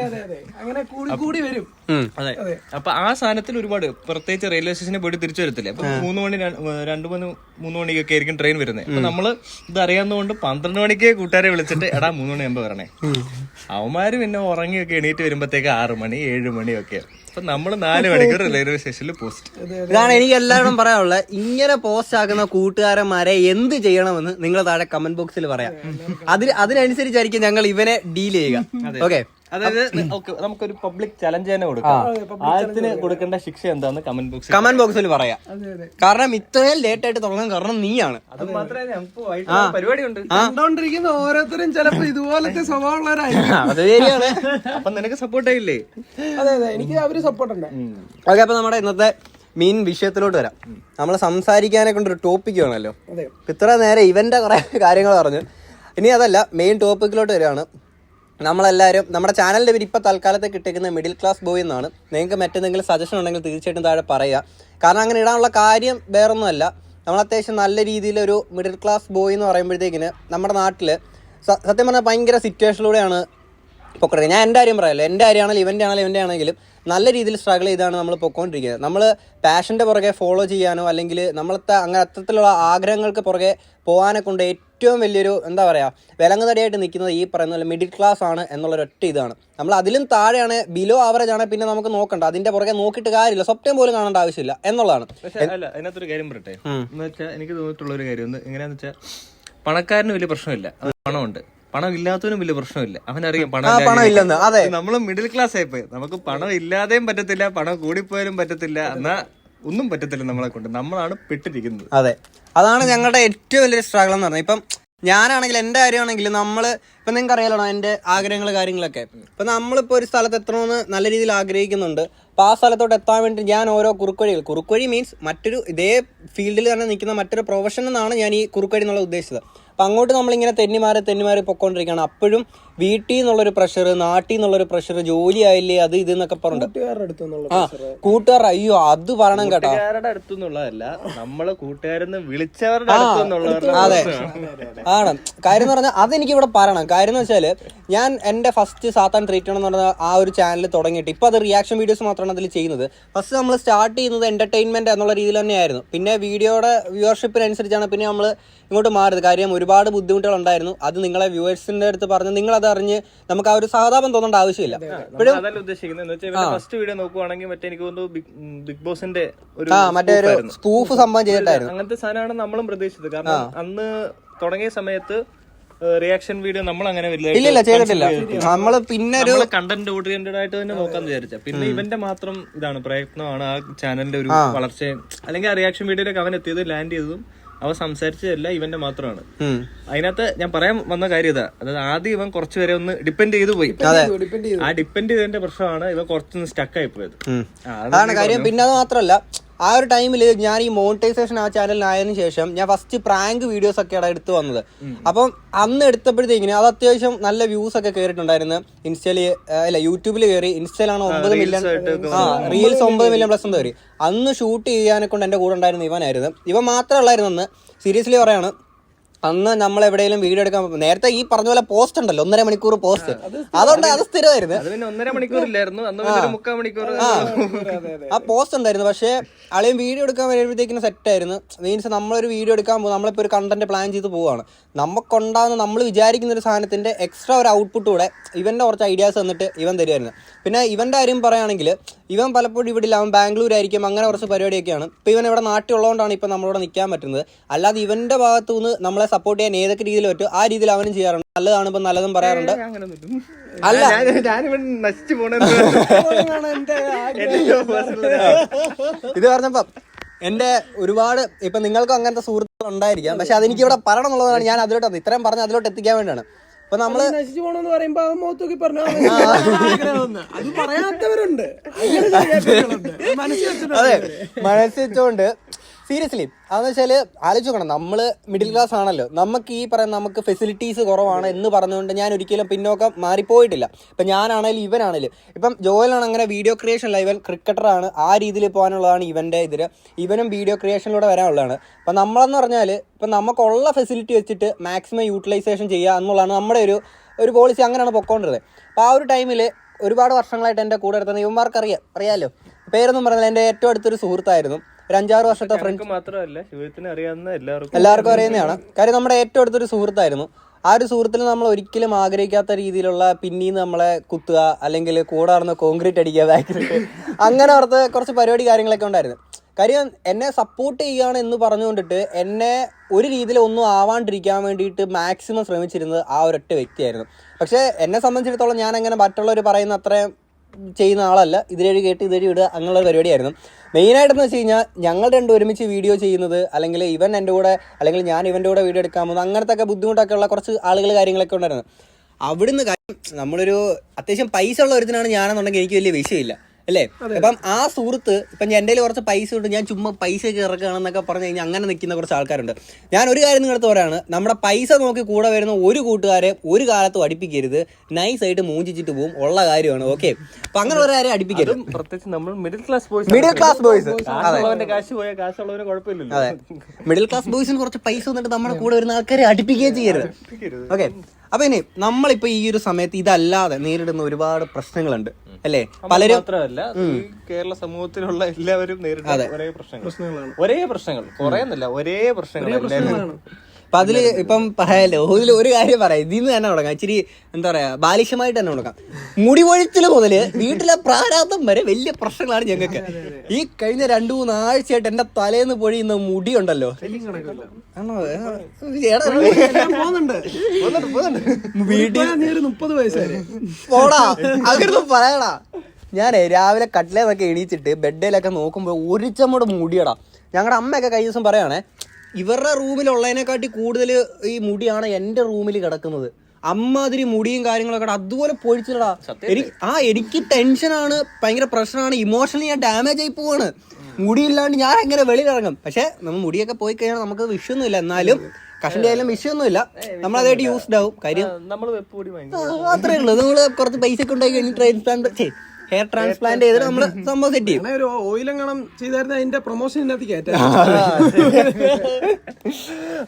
അതെ. അപ്പൊ ആ സാധനത്തിൽ ഒരുപാട്, പ്രത്യേകിച്ച് റെയിൽവേ സ്റ്റേഷനിൽ പോയിട്ട് തിരിച്ചു വരത്തില്ലേ. അപ്പൊ 3 മണി 3 മണിക്കൊക്കെ ആയിരിക്കും ട്രെയിൻ വരുന്നത്. അപ്പൊ നമ്മള് ഇത് അറിയാവുന്നതുകൊണ്ട് 12 മണിക്ക് കൂട്ടുകാരെ വിളിച്ചിട്ട് 3 മണിയാകുമ്പോ വരണേ. അവന്മാര് പിന്നെ ഉറങ്ങിയൊക്കെ എണീറ്റ് വരുമ്പോഴത്തേക്ക് 6 മണി 7 മണിയൊക്കെ. അപ്പൊ നമ്മള് 4 മണിക്കൂർ റെയിൽവേ സ്റ്റേഷനിൽ പോസ്റ്റ്. ഇതാണ് എനിക്ക് എല്ലാവരോടും പറയാനുള്ളത്. ഇങ്ങനെ പോസ്റ്റ് ആക്കുന്ന കൂട്ടുകാരന്മാരെ എന്ത് ചെയ്യണമെന്ന് നിങ്ങൾ താഴെ കമന്റ് ബോക്സിൽ പറയാം. അതിനനുസരിച്ചായിരിക്കും ഞങ്ങൾ ഇവനെ ഡീൽ ചെയ്യുക. ഓക്കെ, അതായത് നമുക്കൊരു പബ്ലിക് ചലഞ്ച് തന്നെ കൊടുക്കാം. ആദ്യത്തിന് കൊടുക്കേണ്ട ശിക്ഷ എന്താന്ന് കമന്റ് ബോക്സിൽ പറയാം. കാരണം ഇത്രയും ലേറ്റ് ആയിട്ട് തുടങ്ങാൻ കാരണം നീയാണ്. അത് മാത്രമേ പരിപാടി ഉണ്ട്. കണ്ടോണ്ടിരിക്കുന്ന ഓരോരുത്തരും ചിലപ്പോ ഇതുപോലത്തെ സ്വഭാവമുള്ളവരായിരിക്കും. അത് ശരിയാണ്. അപ്പൊ നിനക്ക് സപ്പോർട്ട് ആയില്ലേ? അതെ അതെ, എനിക്ക് അവര് സപ്പോർട്ട് ഉണ്ട്. ഓക്കെ, അപ്പൊ നമ്മുടെ ഇന്നത്തെ മെയിൻ വിഷയത്തിലോട്ട് വരാം. നമ്മൾ സംസാരിക്കാനെ കൊണ്ടൊരു ടോപ്പിക് വേണമല്ലോ. ഇത്ര നേരം ഇവന്റെ കുറെ കാര്യങ്ങൾ പറഞ്ഞു. ഇനി അതല്ല, മെയിൻ ടോപ്പിക്കിലോട്ട് വരികയാണ്. നമ്മളെല്ലാവരും നമ്മുടെ ചാനലിൻ്റെ പേര് ഇപ്പോൾ തൽക്കാലത്തേക്ക് ഇട്ടേക്കുന്ന മിഡിൽ ക്ലാസ് ബോയ് എന്നാണ്. നിങ്ങൾക്ക് മറ്റെന്തെങ്കിലും സജഷൻ ഉണ്ടെങ്കിൽ തീർച്ചയായിട്ടും താഴെ പറയുക. കാരണം അങ്ങനെ ഇടാനുള്ള കാര്യം വേറൊന്നുമല്ല. നമ്മൾ അത്യാവശ്യം നല്ല രീതിയിലൊരു മിഡിൽ ക്ലാസ് ബോയ് എന്ന് പറയുമ്പോഴത്തേക്കിന് നമ്മുടെ നാട്ടിൽ സത്യം പറഞ്ഞാൽ ഭയങ്കര സിറ്റുവേഷനിലൂടെയാണ് പൊക്കോട്ടെ. ഞാൻ എൻ്റെ കാര്യം പറയാമല്ലോ, എൻ്റെ കാര്യമാണെങ്കിലും ഇവൻ്റെ ആണെങ്കിലും നല്ല രീതിയിൽ സ്ട്രഗിൾ ചെയ്താണ് നമ്മൾ പൊയ്ക്കൊണ്ടിരിക്കുന്നത്. നമ്മൾ പാഷൻ്റെ പുറകെ ഫോളോ ചെയ്യാനോ അല്ലെങ്കിൽ നമ്മളത്തെ അങ്ങനെ അത്തരത്തിലുള്ള ആഗ്രഹങ്ങൾക്ക് പുറകെ പോകാനെ കൊണ്ട് ഏറ്റവും വലിയൊരു എന്താ പറയുക വിലങ്ങുതടിയായിട്ട് നിൽക്കുന്നത് ഈ പറയുന്ന പോലെ മിഡിൽ ക്ലാസ് ആണ് എന്നുള്ളൊരൊറ്റ ഇതാണ്. നമ്മൾ അതിലും താഴെയാണ്, ബിലോ ആവറേജ് ആണ്, പിന്നെ നമുക്ക് നോക്കണ്ട, അതിൻ്റെ പുറകെ നോക്കിയിട്ട് കാര്യമില്ല, സ്വപ്നം പോലും കാണേണ്ട ആവശ്യമില്ല എന്നുള്ളതാണ്. പക്ഷേ അല്ല, അതിനകത്തൊരു കാര്യം പറയട്ടെ. എന്ന് വെച്ചാൽ എനിക്ക് തോന്നിയിട്ടുള്ള ഒരു കാര്യം എങ്ങനെയാന്ന് വെച്ചാൽ, പണക്കാരന് വലിയ പ്രശ്നമില്ല, അത് പണമുണ്ട്. പണം ഇല്ലാത്തവനും വലിയ പ്രശ്നമില്ല, അവനറിയാം പണം ഇല്ലെന്ന്. അതെ, നമ്മള് മിഡിൽ ക്ലാസ് ആയിപ്പോയി. നമുക്ക് പണം ഇല്ലാതെയും പറ്റത്തില്ല, പണം കൂടിപ്പോയാലും പറ്റത്തില്ല, എന്നാ ഒന്നും പറ്റത്തില്ല നമ്മളെ കൊണ്ട്. നമ്മളാണ് പെട്ടിരിക്കുന്നത്. അതെ, അതാണ് ഞങ്ങളുടെ ഏറ്റവും വലിയൊരു സ്ട്രഗിൾ എന്ന് പറഞ്ഞത്. ഇപ്പം ഞാനാണെങ്കിൽ എൻ്റെ കാര്യമാണെങ്കിൽ നമ്മൾ ഇപ്പം നിങ്ങൾക്ക് അറിയാലോ എൻ്റെ ആഗ്രഹങ്ങൾ കാര്യങ്ങളൊക്കെ. ഇപ്പം നമ്മളിപ്പോൾ ഒരു സ്ഥലത്ത് എത്തണമെന്ന് നല്ല രീതിയിൽ ആഗ്രഹിക്കുന്നുണ്ട്. അപ്പോൾ ആ സ്ഥലത്തോട്ട് എത്താൻ വേണ്ടി ഞാൻ ഓരോ കുറുക്കുവഴി മീൻസ് മറ്റൊരു ഇതേ ഫീൽഡിൽ തന്നെ നിൽക്കുന്ന മറ്റൊരു പ്രൊഫഷൻ എന്നാണ് ഞാൻ ഈ കുറുക്കുവഴി എന്നുള്ള ഉദ്ദേശിച്ചത്. അപ്പം അങ്ങോട്ട് നമ്മളിങ്ങനെ തെന്നിമാറി പൊക്കോണ്ടിരിക്കുകയാണ്. അപ്പോഴും വീട്ടിൽ നിന്നുള്ളൊരു പ്രഷർ, നാട്ടിൽ നിന്നുള്ളൊരു പ്രഷർ, ജോലി ആയില്ലേ അത് ഇത് എന്നൊക്കെ പറഞ്ഞിട്ട് കൂട്ടുകാർ അയ്യോ അത് പറയണം കേട്ടോ. കൂട്ടുകാരുടെ അടുത്തുനിന്നുള്ളതല്ല, നമ്മള് കൂട്ടുകാരെന്ന് വിളിച്ചവരുടെ അതെ ആണ് കാര്യം എന്ന് പറഞ്ഞാൽ. അതെനിക്ക് ഇവിടെ പറയണം. കാര്യം എന്ന് വെച്ചാൽ ഞാൻ എൻ്റെ ഫസ്റ്റ് സാത്താൻ ട്രീറ്റ് എന്ന് പറഞ്ഞ ആ ഒരു ചാനൽ തുടങ്ങിയിട്ട് ഇപ്പോൾ അത് റിയാക്ഷൻ വീഡിയോസ് മാത്രമാണ് അതിൽ ചെയ്യുന്നത്. ഫസ്റ്റ് നമ്മൾ സ്റ്റാർട്ട് ചെയ്യുന്നത് എന്റർടൈൻമെന്റ് എന്നുള്ള രീതിയിൽ തന്നെയായിരുന്നു. പിന്നെ വീഡിയോയുടെ വ്യൂവർഷിപ്പിനനുസരിച്ചാണ് പിന്നെ നമ്മൾ ഇങ്ങോട്ട് മാറിയത്. കാര്യം ഒരുപാട് ബുദ്ധിമുട്ടുകൾ ഉണ്ടായിരുന്നു. അത് നിങ്ങളെ വ്യൂവേഴ്സിന്റെ അടുത്ത് പറഞ്ഞ് നിങ്ങളത് അറിഞ്ഞ് നമുക്ക് ആ ഒരു സഹതാപം തോന്നേണ്ട ആവശ്യമില്ല. അതല്ല ഉദ്ദേശിക്കുന്നത്. ഫസ്റ്റ് വീഡിയോ നോക്കുവാണെങ്കിൽ മറ്റേ എനിക്ക് തോന്നുന്നു ബിഗ് ബോസിന്റെ മറ്റേ ഒരു സ്പൂഫ് സംഭവം ചെയ്തിട്ടായിരുന്നു. അങ്ങനത്തെ സാധനമാണ് നമ്മളും പ്രതീക്ഷിച്ചത്. കാരണം അന്ന് തുടങ്ങിയ സമയത്ത് റിയാക്ഷൻ വീഡിയോ നമ്മൾ അങ്ങനെ ഇല്ല ചെയ്തിട്ടില്ല. നമ്മള് പിന്നെ ഒരു കണ്ടന്റ് ഓറിയന്റഡ് ആയിട്ട് തന്നെ നോക്കാന്ന് വിചാരിച്ച. പിന്നെ ഇവന്റെ മാത്രം ഇതാണ് പ്രയത്നമാണ് ആ ചാനലിന്റെ ഒരു വളർച്ച, അല്ലെങ്കിൽ ആ റിയാക്ഷൻ വീഡിയോയിലേക്ക് അവൻ എത്തിയത് ലാൻഡ് ചെയ്തതും അവൻ സംസാരിച്ചതല്ല ഇവന്റെ മാത്രമാണ്. അതിനകത്ത് ഞാൻ പറയാൻ വന്ന കാര്യം ഇതാ, അതായത് ആദ്യം ഇവൻ കുറച്ചുപേരെ ഒന്ന് ഡിപ്പെൻഡ് ചെയ്ത് പോയി. ആ ഡിപ്പെൻഡ് ചെയ്തതിന്റെ പ്രശ്നമാണ് ഇവൻ കുറച്ചൊന്ന് സ്റ്റക്ക് ആയി പോയത്. അതാണ് കാര്യം. പിന്നെ അത് മാത്രമല്ല, ആ ഒരു ടൈമിൽ ഞാൻ ഈ മോണിറ്റൈസേഷൻ ആ ചാനലിനായതിനു ശേഷം ഞാൻ ഫസ്റ്റ് പ്രാങ്ക് വീഡിയോസ് ഒക്കെയാണ് എടുത്തു വന്നത്. അപ്പം അന്ന് എടുത്തപ്പോഴത്തേക്കിന് അത് അത്യാവശ്യം നല്ല വ്യൂസ് ഒക്കെ കയറിയിട്ടുണ്ടായിരുന്നു. ഇൻസ്റ്റയില് അല്ല യൂട്യൂബിൽ കയറി. ഇൻസ്റ്റയിലാണ് 9 മില്യൺ, റീൽസ് 9 മില്യൺ പ്ലസ് എന്താ കയറി. അന്ന് ഷൂട്ട് ചെയ്യാനെ കൊണ്ട് എൻ്റെ കൂടെ ഉണ്ടായിരുന്ന ഇവനായിരുന്നു. ഇവൻ മാത്രമല്ലായിരുന്നു അന്ന്. സീരിയസ്ലി പറയാണ്, അന്ന് നമ്മൾ എവിടെയെങ്കിലും വീഡിയോ എടുക്കാൻ നേരത്തെ ഈ പറഞ്ഞ പോലെ പോസ്റ്റ് ഉണ്ടല്ലോ, 1.5 മണിക്കൂർ പോസ്റ്റ്, അതുകൊണ്ട് അത് സ്ഥിരമായിരുന്നു. 1.5 മണിക്കൂറില്ലായിരുന്നു, 3/4 മണിക്കൂർ ആ പോസ്റ്റ് ഉണ്ടായിരുന്നു. പക്ഷേ അളിയും വീഡിയോ എടുക്കാൻ വരുമ്പോഴത്തേക്കിന് സെറ്റായിരുന്നു. മീൻസ് നമ്മളൊരു വീഡിയോ എടുക്കാൻ പോകും, നമ്മളിപ്പോൾ ഒരു കണ്ടന്റ് പ്ലാൻ ചെയ്ത് പോവുകയാണ്, നമുക്കുണ്ടാകുന്ന നമ്മൾ വിചാരിക്കുന്ന ഒരു സാധനത്തിന്റെ എക്സ്ട്രാ ഒരു ഔട്ട്പുട്ട് കൂടെ ഇവന്റെ കുറച്ച് ഐഡിയാസ് തന്നിട്ട് ഇവൻ തരുമായിരുന്നു. പിന്നെ ഇവന്റെ കാര്യം പറയുകയാണെങ്കിൽ ഇവൻ പലപ്പോഴും ഇവിടെ ഇല്ല, അവൻ ബാംഗ്ലൂരായിരിക്കും, അങ്ങനെ കുറച്ച് പരിപാടിയൊക്കെയാണ്. ഇപ്പം ഇവൻ ഇവിടെ നാട്ടിലുള്ളതുകൊണ്ടാണ് ഇപ്പം നമ്മളിവിടെ നിൽക്കാൻ പറ്റുന്നത്. അല്ലാതെ ഇവന്റെ ഭാഗത്തു നിന്ന് നമ്മളെ സപ്പോർട്ട് ചെയ്യാൻ ഏതൊക്കെ രീതിയിൽ പറ്റും ആ രീതിയിൽ അവനും ചെയ്യാറുണ്ട്. നല്ലതാണ് ഇപ്പം നല്ലതും പറയാറുണ്ട്. അല്ല ഇത് പറഞ്ഞപ്പം എന്റെ ഒരുപാട് ഇപ്പൊ നിങ്ങൾക്കും അങ്ങനത്തെ സുഹൃത്തുക്കൾ ഉണ്ടായിരിക്കാം. പക്ഷെ അതെനിക്ക് ഇവിടെ പറയണം എന്നുള്ളതാണ് ഞാൻ അതിലോട്ട് ഇത്രയും പറഞ്ഞ് അതിലോട്ട് എത്തിക്കാൻ വേണ്ടിയാണ്. അപ്പൊ നമ്മള് നശിച്ചു പോണെന്ന് പറയുമ്പോ നോക്കി പറഞ്ഞു അത് പറയാത്തവരുണ്ട്. അതെ, മനസ്സിൽ വെച്ചോണ്ട് സീരിയസ്ലി അതെന്ന് വെച്ചാല് ആലോചിച്ച് നോക്കണം, നമ്മള് മിഡിൽ ക്ലാസ് ആണല്ലോ, നമുക്ക് ഈ പറയുന്ന നമുക്ക് ഫെസിലിറ്റീസ് കുറവാണ് എന്ന് പറഞ്ഞുകൊണ്ട് ഞാൻ ഒരിക്കലും പിന്നോക്കം മാറിപ്പോയിട്ടില്ല. ഇപ്പം ഞാനാണേലും ഇവനാണേലും. ഇപ്പം ജോയലാണ് അങ്ങനെ വീഡിയോ ക്രിയേഷനില്ല, ഇവൻ ക്രിക്കറ്ററാണ്, ആ രീതിയിൽ പോകാനുള്ളതാണ് ഇവൻ്റെ ഇതിൽ. ഇവനും വീഡിയോ ക്രിയേഷനിലൂടെ വരാനുള്ളതാണ്. അപ്പം നമ്മളെന്ന് പറഞ്ഞാൽ ഇപ്പം നമുക്കുള്ള ഫെസിലിറ്റി വെച്ചിട്ട് മാക്സിമം യൂട്ടിലൈസേഷൻ ചെയ്യുക എന്നുള്ളതാണ് നമ്മുടെ ഒരു പോളിസി. അങ്ങനെയാണ് പൊക്കോണ്ടിരുന്നത്. അപ്പോൾ ആ ഒരു ടൈമിൽ ഒരുപാട് വർഷങ്ങളായിട്ട് എൻ്റെ കൂടെ എടുത്തുന്ന ഇവന്മാർക്ക് അറിയാമല്ലോ, പേരൊന്നും പറഞ്ഞില്ല, എൻ്റെ ഏറ്റവും അടുത്തൊരു സുഹൃത്തായിരുന്നു. ഒരു 5-6 വർഷത്തെ ഫ്രണ്ട് മാത്രമല്ല എല്ലാവർക്കും അറിയുന്നതാണ്. കാര്യം നമ്മുടെ ഏറ്റവും അടുത്തൊരു സുഹൃത്തായിരുന്നു. ആ ഒരു സുഹൃത്തിൽ നമ്മൾ ഒരിക്കലും ആഗ്രഹിക്കാത്ത രീതിയിലുള്ള പിന്നീന്ന് നമ്മളെ കുത്തുക, അല്ലെങ്കിൽ കൂടെ നടന്ന് കോൺക്രീറ്റ് അടിക്കുക ബാക്കിലിട്ട്, അങ്ങനെ ഓർത്ത് കുറച്ച് പരിപാടി കാര്യങ്ങളൊക്കെ ഉണ്ടായിരുന്നു. കാര്യം എന്നെ സപ്പോർട്ട് ചെയ്യുകയാണ് എന്ന് പറഞ്ഞുകൊണ്ടിട്ട് എന്നെ ഒരു രീതിയിൽ ഒന്നും ആവാണ്ടിരിക്കാൻ വേണ്ടിയിട്ട് മാക്സിമം ശ്രമിച്ചിരുന്നത് ആ ഒരൊറ്റ വ്യക്തിയായിരുന്നു. പക്ഷേ എന്നെ സംബന്ധിച്ചിടത്തോളം ഞാൻ അങ്ങനെ മറ്റുള്ളവർ പറയുന്ന അത്രയും ചെയ്യുന്ന ആളല്ല. ഇതിലൊരു കേട്ട് ഇതൊരു ഇടുക അങ്ങനെയുള്ള പരിപാടിയായിരുന്നു. മെയിനായിട്ടെന്ന് വെച്ച് കഴിഞ്ഞാൽ ഞങ്ങൾ രണ്ടും ഒരുമിച്ച് വീഡിയോ ചെയ്യുന്നത്, അല്ലെങ്കിൽ ഇവൻ എൻ്റെ കൂടെ, അല്ലെങ്കിൽ ഞാൻ ഇവൻ്റെ കൂടെ വീഡിയോ എടുക്കാൻ പോകുന്നത്, അങ്ങനത്തെ ഒക്കെ ബുദ്ധിമുട്ടൊക്കെ ഉള്ള കുറച്ച് ആളുകൾ കാര്യങ്ങളൊക്കെ ഉണ്ടായിരുന്നു. അവിടുന്ന് കാര്യം നമ്മളൊരു അത്യാവശ്യം പൈസ ഉള്ള ഒരുത്തിനാണ് ഞാനെന്നുണ്ടെങ്കിൽ എനിക്ക് വലിയ വിഷയമില്ല അല്ലേ. അപ്പം ആ സുഹൃത്ത് ഇപ്പം എൻ്റെ കയ്യിൽ കുറച്ച് പൈസ ഉണ്ട്, ഞാൻ ചുമ്മാ പൈസയൊക്കെ ഇറക്കുകയാണെന്നൊക്കെ പറഞ്ഞു കഴിഞ്ഞാൽ അങ്ങനെ നിൽക്കുന്ന കുറച്ച് ആൾക്കാരുണ്ട്. ഞാൻ ഒരു കാര്യം നിങ്ങളടുത്ത് പറയാണ്, നമ്മുടെ പൈസ നോക്കി കൂടെ വരുന്ന ഒരു കൂട്ടുകാരെ ഒരു കാലത്തും അടുപ്പിക്കരുത്. നൈസായിട്ട് മൂഞ്ചിച്ചിട്ട് പോകും, ഉള്ള കാര്യമാണ്. ഓക്കെ, അപ്പൊ അങ്ങനെ ഒരു കാര്യം അടുപ്പിക്കരുത്. പ്രത്യേകിച്ച് നമ്മൾ മിഡിൽ ക്ലാസ് ബോയ്സ് കാശ് പോയാൽ കാശുള്ളവരെ കുഴപ്പമില്ലല്ലോ. അതെ, മിഡിൽ ക്ലാസ് ബോയ്സിന് കുറച്ച് പൈസ വന്നിട്ട് നമ്മുടെ കൂടെ വരുന്ന ആൾക്കാരെ അടുപ്പിക്കുകയും ചെയ്യരുത്. ഓക്കെ, അപ്പൊ ഇനി നമ്മളിപ്പോ ഈ ഒരു സമയത്ത് ഇതല്ലാതെ നേരിടുന്ന ഒരുപാട് പ്രശ്നങ്ങളുണ്ട് അല്ലേ. പലരും മാത്രമല്ല കേരള സമൂഹത്തിലുള്ള എല്ലാവരും നേരിടുന്ന ഒരേ പ്രശ്നങ്ങൾ കുറേന്നല്ല, ഒരേ പ്രശ്നങ്ങൾ. അപ്പൊ അതില് ഇപ്പം പറയാലോ, ഒരു കാര്യം പറയാം, ഇതിന്ന് തന്നെ തുടങ്ങാം. ഇച്ചിരി എന്താ പറയാ ബാലിശമായിട്ട് തന്നെ തുടങ്ങാം. മുടി പൊഴിച്ചില് മുതല് വീട്ടിലെ പ്രാരാബ്ദം വരെ വലിയ പ്രശ്നങ്ങളാണ് ഞങ്ങൾക്ക്. ഈ കഴിഞ്ഞ 3-4 ആഴ്ചയായിട്ട് എന്റെ തലേന്ന് പൊഴിയുന്ന മുടി ഉണ്ടല്ലോ. പോടാ, അങ്ങനൊന്നും പറയടാ. ഞാനേ രാവിലെ കട്ടിലേന്നൊക്കെ എണീച്ചിട്ട് ബെഡിലൊക്കെ നോക്കുമ്പോൾ ഒരു ചമ്മടെ മുടിയടാ. ഞങ്ങളുടെ അമ്മയൊക്കെ കഴിഞ്ഞ ദിവസം പറയുകയാണെ, ഇവരുടെ റൂമിലുള്ളതിനെക്കാട്ടി കൂടുതൽ ഈ മുടിയാണ് എൻ്റെ റൂമിൽ കിടക്കുന്നത്. അമ്മാതിരി മുടിയും കാര്യങ്ങളൊക്കെ അതുപോലെ പൊഴിച്ചിടാ. എനിക്ക് ടെൻഷനാണ്, ഭയങ്കര പ്രശ്നമാണ്, ഇമോഷണലി ഞാൻ ഡാമേജ് ആയി പോവാണ്. മുടിയില്ലാണ്ട് ഞാൻ എങ്ങനെ വെളിയിലിറങ്ങും. പക്ഷെ നമ്മൾ മുടിയൊക്കെ പോയി കഴിഞ്ഞാൽ നമുക്ക് വിഷയമൊന്നുമില്ല, എന്നാലും കഷന്റെ ആയാലും വിഷയമൊന്നുമില്ല, നമ്മളതായിട്ട് യൂസ്ഡ് ആവും. കാര്യം അത്രേ ഉള്ളൂ. നമ്മൾ കുറച്ച് പൈസ ഒക്കെ ഉണ്ടായി കഴിഞ്ഞ് ഹെയർ ട്രാൻസ്പ്ലാന്റ് ചെയ്തിട്ട് നമ്മള് സംഭവം സെറ്റ് ചെയ്യും. ഒരു ഓയിലെങ്ങണം ചെയ്തായിരുന്നു അതിന്റെ പ്രൊമോഷൻ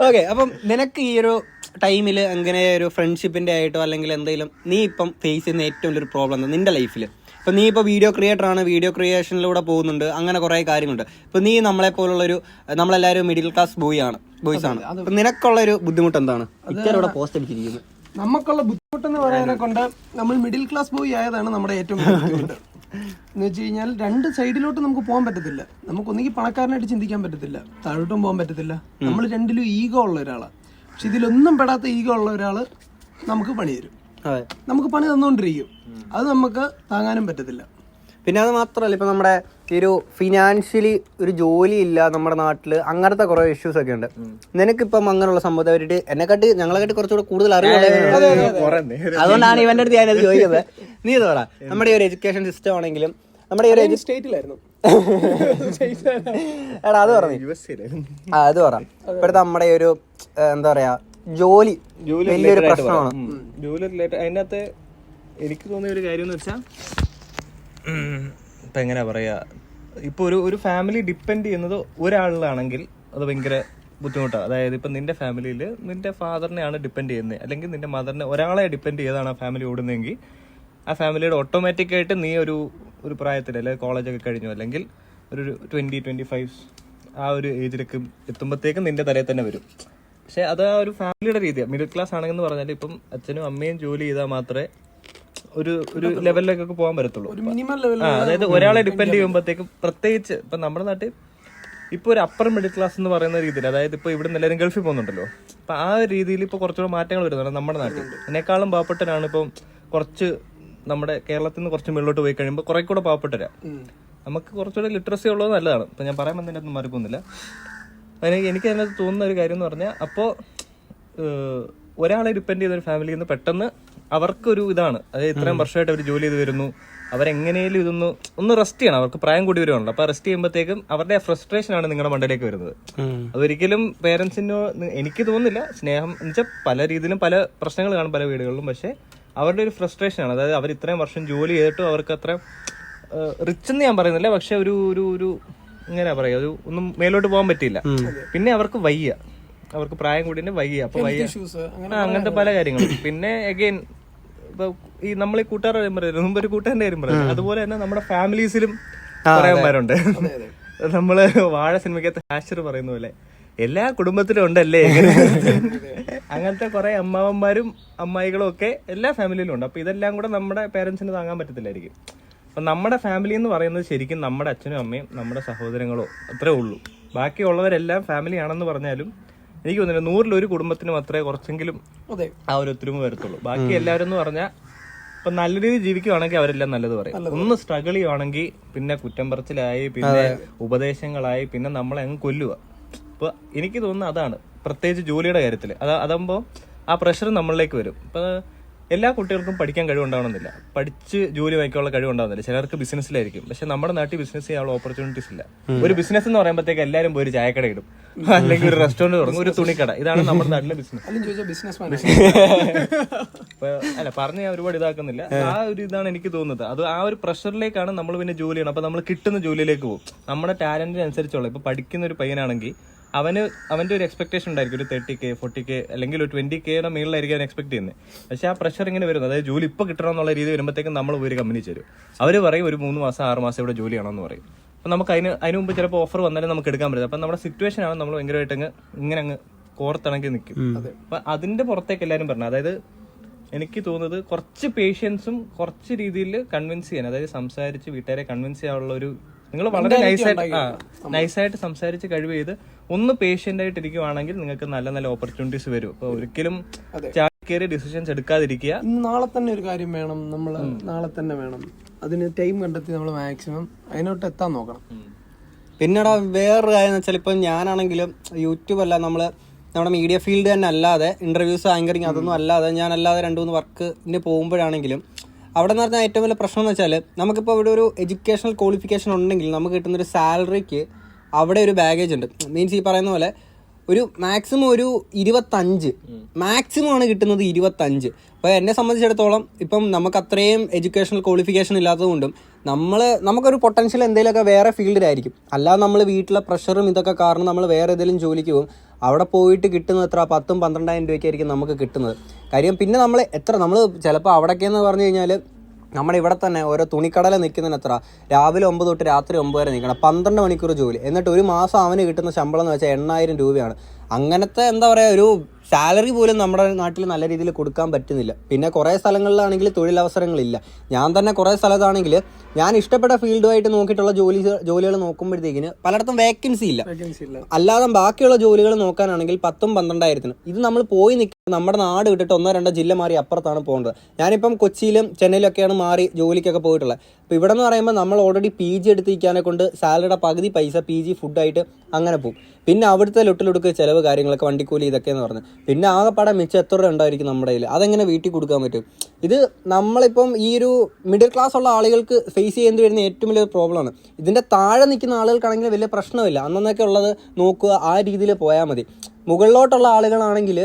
ഓക്കെ, അപ്പം നിനക്ക് ഈ ഒരു ടൈമിൽ അങ്ങനെ ഒരു ഫ്രണ്ട്ഷിപ്പിന്റെ ആയിട്ടോ അല്ലെങ്കിൽ എന്തെങ്കിലും നീ ഇപ്പം ഫേസ് ചെയ്യുന്ന ഏറ്റവും വലിയൊരു പ്രോബ്ലം എന്താ നിന്റെ ലൈഫിൽ? ഇപ്പം നീ ഇപ്പോൾ വീഡിയോ ക്രിയേറ്റർ ആണ്, വീഡിയോ ക്രിയേഷനിലൂടെ പോകുന്നുണ്ട്, അങ്ങനെ കുറേ കാര്യങ്ങളുണ്ട്. ഇപ്പം നീ നമ്മളെ പോലുള്ളൊരു, നമ്മളെല്ലാവരും മിഡിൽ ക്ലാസ് ബോയ്സ് ആണ്. അപ്പം നിനക്കുള്ളൊരു ബുദ്ധിമുട്ട് എന്താണ്? ഇത്തരം പോസ്റ്റ് അടിച്ചിരിക്കുന്നത്. നമുക്കുള്ള ബുദ്ധിമുട്ടെന്ന് പറയാനെ കൊണ്ട് നമ്മൾ മിഡിൽ ക്ലാസ് ബോയ് ആയതാണ് നമ്മുടെ ഏറ്റവും ബുദ്ധിമുട്ട്. എന്ന് വെച്ച് കഴിഞ്ഞാൽ 2 സൈഡിലോട്ട് നമുക്ക് പോകാൻ പറ്റത്തില്ല. നമുക്ക് ഒന്നുകിൽ പണക്കാരനായിട്ട് ചിന്തിക്കാൻ പറ്റത്തില്ല, താഴോട്ടും പോകാൻ പറ്റത്തില്ല. നമ്മൾ രണ്ടിലും ഈഗോ ഉള്ള ഒരാളാണ്. പക്ഷെ ഇതിലൊന്നും പെടാത്ത ഈഗോ ഉള്ള ഒരാള് നമുക്ക് പണി തരും, നമുക്ക് പണി തന്നുകൊണ്ടിരിക്കും. അത് നമുക്ക് താങ്ങാനും പറ്റത്തില്ല. പിന്നെ അത് മാത്രമല്ല, ഇപ്പം നമ്മുടെ ഈ ഒരു ഫിനാൻഷ്യലി ഒരു ജോലി ഇല്ല നമ്മുടെ നാട്ടില്, അങ്ങനത്തെ കുറെ ഇഷ്യൂസ് ഒക്കെ ഉണ്ട്. നിനക്കിപ്പം അങ്ങനെയുള്ള സംഭവത്തെ എന്നെക്കാട്ടി ഞങ്ങളെക്കാട്ടി കുറച്ചുകൂടെ കൂടുതൽ അറിവുള്ള, അതുകൊണ്ടാണ് ഇവന്റെ അടുത്ത് ഞാനത് ചോദിക്കുന്നത്. നീ ഇത് പറ, നമ്മുടെ ഈ ഒരു എഡ്യൂക്കേഷൻ സിസ്റ്റം ആണെങ്കിലും നമ്മുടെ ഈ ഒരു സ്റ്റേറ്റിലായിരുന്നു എടാ അത് പറഞ്ഞു അത് പറ. ഇപ്പോഴത്തെ നമ്മുടെ ഒരു എന്താ പറയാ ജോലി വലിയൊരു പ്രശ്നമാണ്. ജോലി റിലേറ്റഡ് അതിനകത്ത് എനിക്ക് തോന്നിയ ഒരു കാര്യം എന്ന് വെച്ചാൽ, ഇപ്പം എങ്ങനെയാ പറയാ, ഇപ്പോൾ ഒരു ഫാമിലി ഡിപ്പെൻഡ് ചെയ്യുന്നത് ഒരാളിലാണെങ്കിൽ അത് ഭയങ്കര ബുദ്ധിമുട്ടാണ്. അതായത് ഇപ്പം നിന്റെ ഫാമിലിയിൽ നിന്റെ ഫാദറിനെയാണ് ഡിപ്പെൻഡ് ചെയ്യുന്നത്, അല്ലെങ്കിൽ നിന്റെ മദറിനെ, ഒരാളെ ഡിപ്പെൻഡ് ചെയ്താണ് ആ ഫാമിലി ഓടുന്നതെങ്കിൽ ആ ഫാമിലിയുടെ ഓട്ടോമാറ്റിക്കായിട്ട് നീ ഒരു പ്രായത്തിൽ, അല്ലെങ്കിൽ കോളേജൊക്കെ കഴിഞ്ഞു, അല്ലെങ്കിൽ ഒരു 20-25 ആ ഒരു ഏജിലേക്ക് എത്തുമ്പോഴത്തേക്കും നിന്റെ തലയിൽ തന്നെ വരും. പക്ഷെ അത് ആ ഒരു ഫാമിലിയുടെ രീതിയാണ്. മിഡിൽ ക്ലാസ് ആണെന്ന് പറഞ്ഞാൽ ഇപ്പം അച്ഛനും അമ്മയും ജോലി ചെയ്താൽ മാത്രമേ ഒരു ലെവലിലേക്കൊക്കെ പോകാൻ പറ്റത്തുള്ളൂ. അതായത് ഒരാളെ ഡിപ്പെൻഡ് ചെയ്യുമ്പോഴത്തേക്കും, പ്രത്യേകിച്ച് ഇപ്പം നമ്മുടെ നാട്ടിൽ ഇപ്പോൾ ഒരു അപ്പർ മിഡിൽ ക്ലാസ് എന്ന് പറയുന്ന രീതിയിൽ, അതായത് ഇപ്പോൾ ഇവിടെ നിന്ന് എല്ലാവരും ഗൾഫിൽ പോകുന്നുണ്ടല്ലോ, അപ്പം ആ ഒരു രീതിയിൽ ഇപ്പോൾ കുറച്ചുകൂടെ മാറ്റങ്ങൾ വരുന്നുണ്ട് നമ്മുടെ നാട്ടിൽ. എന്നെക്കാളും പാവപ്പെട്ടവരാണ് ഇപ്പം കുറച്ച് നമ്മുടെ കേരളത്തിൽ നിന്ന് കുറച്ച് മുകളിലോട്ട് പോയി കഴിയുമ്പോൾ കുറെ കൂടെ പാവപ്പെട്ടവരാ. നമുക്ക് കുറച്ചുകൂടെ ലിറ്ററസി ഉള്ളത് നല്ലതാണ്. ഇപ്പം ഞാൻ പറയാൻ വന്നതിൻ്റെ ഒന്നും മറക്കൊന്നുമില്ല. എനിക്ക് അതിനകത്ത് തോന്നുന്ന ഒരു കാര്യം എന്ന് പറഞ്ഞാൽ, അപ്പോൾ ഒരാളെ ഡിപ്പെൻഡ് ചെയ്ത ഒരു ഫാമിലിയിൽ നിന്ന് പെട്ടെന്ന് അവർക്കൊരു ഇതാണ്, അതായത് ഇത്രയും വർഷമായിട്ട് അവർ ജോലി ചെയ്ത് വരുന്നു, അവരെങ്ങനെയും ഒന്ന് റെസ്റ്റ് ചെയ്യണം, അവർക്ക് പ്രായം കൂടി വരുവാണല്ലോ. അപ്പൊ റെസ്റ്റ് ചെയ്യുമ്പോഴത്തേക്കും അവരുടെ ഫ്രസ്ട്രേഷൻ ആണ് നിങ്ങളുടെ മണ്ടയിലേക്ക് വരുന്നത്. അതൊരിക്കലും പേരൻസിനോ എനിക്ക് തോന്നുന്നില്ല, സ്നേഹം എന്ന് വെച്ചാൽ പല രീതിയിലും പല പ്രശ്നങ്ങൾ കാണും പല വീടുകളിലും, പക്ഷെ അവരുടെ ഒരു ഫ്രസ്ട്രേഷൻ ആണ്. അതായത് അവർ ഇത്രയും വർഷം ജോലി ചെയ്തിട്ടും അവർക്ക് അത്ര റിച്ച് എന്ന് ഞാൻ പറയുന്നില്ല, പക്ഷെ ഒരു എങ്ങനെയാ പറയാ, ഒന്നും മേലോട്ട് പോകാൻ പറ്റിയില്ല. പിന്നെ അവർക്ക് വയ്യ, അവർക്ക് പ്രായം കൂടി വയ്യ, അപ്പൊ വയ്യ, അങ്ങനത്തെ പല കാര്യങ്ങളും. പിന്നെ അഗൈൻ ഇപ്പൊ ഈ നമ്മൾ ഈ കൂട്ടുകാരുടെ കാര്യം പറയുന്നത്, മുമ്പ് ഒരു കൂട്ടുകാരന്റെ കാര്യം പറയുന്നത്, അതുപോലെ തന്നെ നമ്മുടെ ഫാമിലീസിലും പറയാന്മാരുണ്ട്. നമ്മള് വാഴ സിനിമയ്ക്കകത്ത് ഹാഷർ പറയുന്ന പോലെ എല്ലാ കുടുംബത്തിലും ഉണ്ടല്ലേ, അങ്ങനത്തെ കുറെ അമ്മാവന്മാരും അമ്മായികളും ഒക്കെ എല്ലാ ഫാമിലിയിലും ഉണ്ട്. അപ്പൊ ഇതെല്ലാം കൂടെ നമ്മുടെ പേരൻസിന് താങ്ങാൻ പറ്റത്തില്ലായിരിക്കും. അപ്പൊ നമ്മുടെ ഫാമിലി എന്ന് പറയുന്നത് ശരിക്കും നമ്മുടെ അച്ഛനും അമ്മയും നമ്മുടെ സഹോദരങ്ങളോ അത്രേ ഉള്ളൂ. ബാക്കിയുള്ളവരെല്ലാം ഫാമിലി ആണെന്ന് പറഞ്ഞാലും എനിക്ക് തോന്നുന്നില്ല 100-1 കുടുംബത്തിന് മാത്രമേ കുറച്ചെങ്കിലും ആ ഒരു ഒത്തൊരുമ വരത്തുള്ളൂ. ബാക്കി എല്ലാവരും എന്ന് പറഞ്ഞാൽ ഇപ്പൊ നല്ല രീതിയിൽ ജീവിക്കുവാണെങ്കിൽ അവരെല്ലാം നല്ലത് പറയും. ഒന്ന് സ്ട്രഗിൾ ചെയ്യുവാണെങ്കിൽ പിന്നെ കുറ്റം പറച്ചിലായി, പിന്നെ ഉപദേശങ്ങളായി, പിന്നെ നമ്മളെ അങ്ങ് കൊല്ലുക. അപ്പൊ എനിക്ക് തോന്നുന്നത് അതാണ്, പ്രത്യേകിച്ച് ജോലിയുടെ കാര്യത്തിൽ. അതാകുമ്പോൾ ആ പ്രഷർ നമ്മളിലേക്ക് വരും. ഇപ്പൊ എല്ലാ കുട്ടികൾക്കും പഠിക്കാൻ കഴിവുണ്ടാവണമെന്നില്ല, പഠിച്ച് ജോലി വാങ്ങിക്കാനുള്ള കഴിവുണ്ടാവുന്നില്ല. ചിലർക്ക് ബിസിനസ്സിലായിരിക്കും, പക്ഷെ നമ്മുടെ നാട്ടിൽ ബിസിനസ് ചെയ്യാനുള്ള ഓപ്പർച്യൂണിറ്റീസ് ഇല്ല. ഒരു ബിസിനസ് എന്ന് പറയുമ്പോഴത്തേക്ക് എല്ലാവരും പോയി ഒരു ചായക്കട ഇടും, അല്ലെങ്കിൽ ഒരു റെസ്റ്റോറന്റ് തുടങ്ങും, ഒരു തുണിക്കട. ഇതാണ് നമ്മുടെ നാട്ടിലെ ബിസിനസ്. അല്ല പറഞ്ഞ് ഞാൻ ഒരുപാട് ഇതാക്കുന്നില്ല. ആ ഒരു ഇതാണ് എനിക്ക് തോന്നുന്നത്. അത് ആ ഒരു പ്രഷറിലേക്കാണ് നമ്മൾ പിന്നെ ജോലി ചെയ്യണം. അപ്പൊ നമ്മൾ കിട്ടുന്ന ജോലിയിലേക്ക് പോകും. നമ്മുടെ ടാലന്റിനനുസരിച്ചുള്ള, ഇപ്പൊ പഠിക്കുന്ന ഒരു പയ്യനാണെങ്കിൽ അവന്റെ ഒരു എക്സ്പെക്ടേഷൻ ഉണ്ടായിരിക്കും, ഒരു 30K 40K അല്ലെങ്കിൽ ഒരു 20K മേളിലായിരിക്കും അവൻ എക്സ്പെക്ട് ചെയ്യുന്നത്. പക്ഷെ ആ പ്രഷർ ഇങ്ങനെ വരുന്നത്, അതായത് ജോലി ഇപ്പൊ കിട്ടണം എന്നുള്ള രീതി വരുമ്പോഴത്തേക്കും നമ്മൾ ഒരു കമ്പനി ചേരും. അവർ പറയും ഒരു 3 മാസം 6 മാസം ഇവിടെ ജോലി ആണെന്ന് പറയും. അപ്പൊ നമുക്ക് അതിന് മുമ്പ് ചിലപ്പോൾ ഓഫർ വന്നാലും നമുക്ക് എടുക്കാൻ പറ്റില്ല. അപ്പൊ നമ്മുടെ സിറ്റുവേഷൻ ആണ് നമ്മൾ ഭയങ്കരമായിട്ട് അങ്ങ് കോർത്തിണക്കി നിൽക്കും. അപ്പൊ അതിന്റെ പുറത്തേക്ക് എല്ലാവരും പറഞ്ഞു. അതായത് എനിക്ക് തോന്നുന്നത് കുറച്ച് പേഷ്യൻസും കുറച്ച് രീതിയിൽ കൺവിൻസ് ചെയ്യാൻ, അതായത് സംസാരിച്ച് വീട്ടുകാരെ കൺവിൻസ് ചെയ്യാനുള്ള ഒരു, നിങ്ങൾ വളരെ നൈസായിട്ട് സംസാരിച്ച് കഴിവ് ചെയ്ത് ഒന്ന് പേഷ്യന്റ് ആയിട്ട് ഇരിക്കുവാണെങ്കിൽ നിങ്ങൾക്ക് നല്ല നല്ല ഓപ്പർച്യൂണിറ്റീസ് വരും. അപ്പൊ ഒരിക്കലും ചാടിക്കേറി ഡിസിഷൻസ് എടുക്കാതിരിക്കുക. നാളെ തന്നെ ഒരു കാര്യം വേണം, നമ്മൾ നാളെ തന്നെ വേണം, അതിന് ടൈം കണ്ടെത്തി നമ്മൾ മാക്സിമം അതിനോട്ട് എത്താൻ നോക്കണം. പിന്നെടാ വേറൊരു കാര്യം എന്ന് വെച്ചാൽ, ഇപ്പം ഞാനാണെങ്കിലും യൂട്യൂബ് അല്ല, നമ്മുടെ മീഡിയ ഫീൽഡ് തന്നെ അല്ലാതെ ഇന്റർവ്യൂസ് ആങ്കറിങ് അതൊന്നും അല്ലാതെ ഞാനല്ലാതെ 2-3 വർക്കിന് പോകുമ്പോഴാണെങ്കിലും അവിടെ നിന്ന് പറഞ്ഞാൽ ഏറ്റവും വലിയ പ്രശ്നം എന്ന് വെച്ചാൽ, നമുക്കിപ്പോൾ ഇവിടെ ഒരു എഡ്യൂക്കേഷണൽ ക്വാളിഫിക്കേഷൻ ഉണ്ടെങ്കിൽ നമുക്ക് കിട്ടുന്നൊരു സാലറിക്ക് അവിടെ ഒരു ബാഗേജ് ഉണ്ട്. മീൻസ് ഈ പറയുന്ന പോലെ ഒരു മാക്സിമം ഒരു 25 മാക്സിമം ആണ് കിട്ടുന്നത്, 25. അപ്പോൾ എന്നെ സംബന്ധിച്ചിടത്തോളം ഇപ്പം നമുക്ക് അത്രയും എഡ്യൂക്കേഷണൽ ക്വാളിഫിക്കേഷൻ ഇല്ലാത്തതുകൊണ്ടും നമുക്കൊരു പൊട്ടൻഷ്യൽ എന്തെങ്കിലുമൊക്കെ വേറെ ഫീൽഡിലായിരിക്കും. അല്ലാതെ നമ്മൾ വീട്ടിലെ പ്രഷറും ഇതൊക്കെ കാരണം നമ്മൾ വേറെ ഏതെങ്കിലും ജോലിക്ക് പോകും. അവിടെ പോയിട്ട് കിട്ടുന്നത് എത്ര 10,000-12,000 രൂപയ്ക്കായിരിക്കും നമുക്ക് കിട്ടുന്നത്. കാര്യം പിന്നെ നമ്മൾ ചിലപ്പോൾ അവിടേക്കെന്ന് പറഞ്ഞു കഴിഞ്ഞാൽ നമ്മുടെ ഇവിടെ തന്നെ ഓരോ തുണിക്കടല നിൽക്കുന്നതിന് എത്ര, രാവിലെ 9 തൊട്ട് രാത്രി 9 വരെ നിൽക്കണം, 12 മണിക്കൂർ ജോലി. എന്നിട്ട് ഒരു മാസം അവന് കിട്ടുന്ന ശമ്പളം എന്ന് വെച്ചാൽ 8,000 രൂപയാണ്. അങ്ങനത്തെ എന്താ പറയുക, ഒരു സാലറി പോലും നമ്മുടെ നാട്ടിൽ നല്ല രീതിയിൽ കൊടുക്കാൻ പറ്റുന്നില്ല. പിന്നെ കുറേ സ്ഥലങ്ങളിലാണെങ്കിൽ തൊഴിലവസരങ്ങളില്ല. ഞാൻ തന്നെ കുറേ സ്ഥലത്താണെങ്കിൽ ഞാൻ ഇഷ്ടപ്പെട്ട ഫീൽഡുമായിട്ട് നോക്കിയിട്ടുള്ള ജോലികൾ നോക്കുമ്പോഴത്തേക്കിന് പലയിടത്തും വേക്കൻസി ഇല്ല. അല്ലാതെ ബാക്കിയുള്ള ജോലികൾ നോക്കാനാണെങ്കിൽ 10-12 ഇത് നമ്മൾ പോയി നിൽക്കുക നമ്മുടെ നാട് വിട്ടിട്ട് 1-2 ജില്ല മാറി അപ്പുറത്താണ് പോകേണ്ടത്. ഞാനിപ്പം കൊച്ചിയിലും ചെന്നൈയിലൊക്കെയാണ് മാറി ജോലിക്കൊക്കെ പോയിട്ടുള്ളത്. അപ്പോൾ ഇവിടെ എന്ന് പറയുമ്പോൾ നമ്മൾ ഓൾറെഡി PG എടുത്തിരിക്കാനെ കൊണ്ട് സാലറിയുടെ പകുതി പൈസ PG ഫുഡായിട്ട് അങ്ങനെ പോകും. പിന്നെ അവിടുത്തെ ലൊട്ടിലൊടുക്ക് ചിലവ് കാര്യങ്ങളൊക്കെ വണ്ടിക്കൂലി ഇതൊക്കെയെന്ന് പറഞ്ഞ് പിന്നെ ആകെപ്പാടെ മിച്ചം എത്ര രൂപ ഉണ്ടായിരിക്കും നമ്മുടെ കയ്യിൽ, അതെങ്ങനെ വീട്ടിൽ കൊടുക്കാൻ പറ്റും? ഇത് നമ്മളിപ്പം ഈ ഒരു മിഡിൽ ക്ലാസ് ഉള്ള ആളുകൾക്ക് ഫേസ് ചെയ്യേണ്ടി വരുന്ന ഏറ്റവും വലിയൊരു പ്രോബ്ലമാണ്. ഇതിൻ്റെ താഴെ നിൽക്കുന്ന ആളുകൾക്കാണെങ്കിൽ വലിയ പ്രശ്നമില്ല, അന്നൊക്കെ ഉള്ളത് നോക്കുക, ആ രീതിയിൽ പോയാൽ മതി. മുകളിലോട്ടുള്ള ആളുകളാണെങ്കിൽ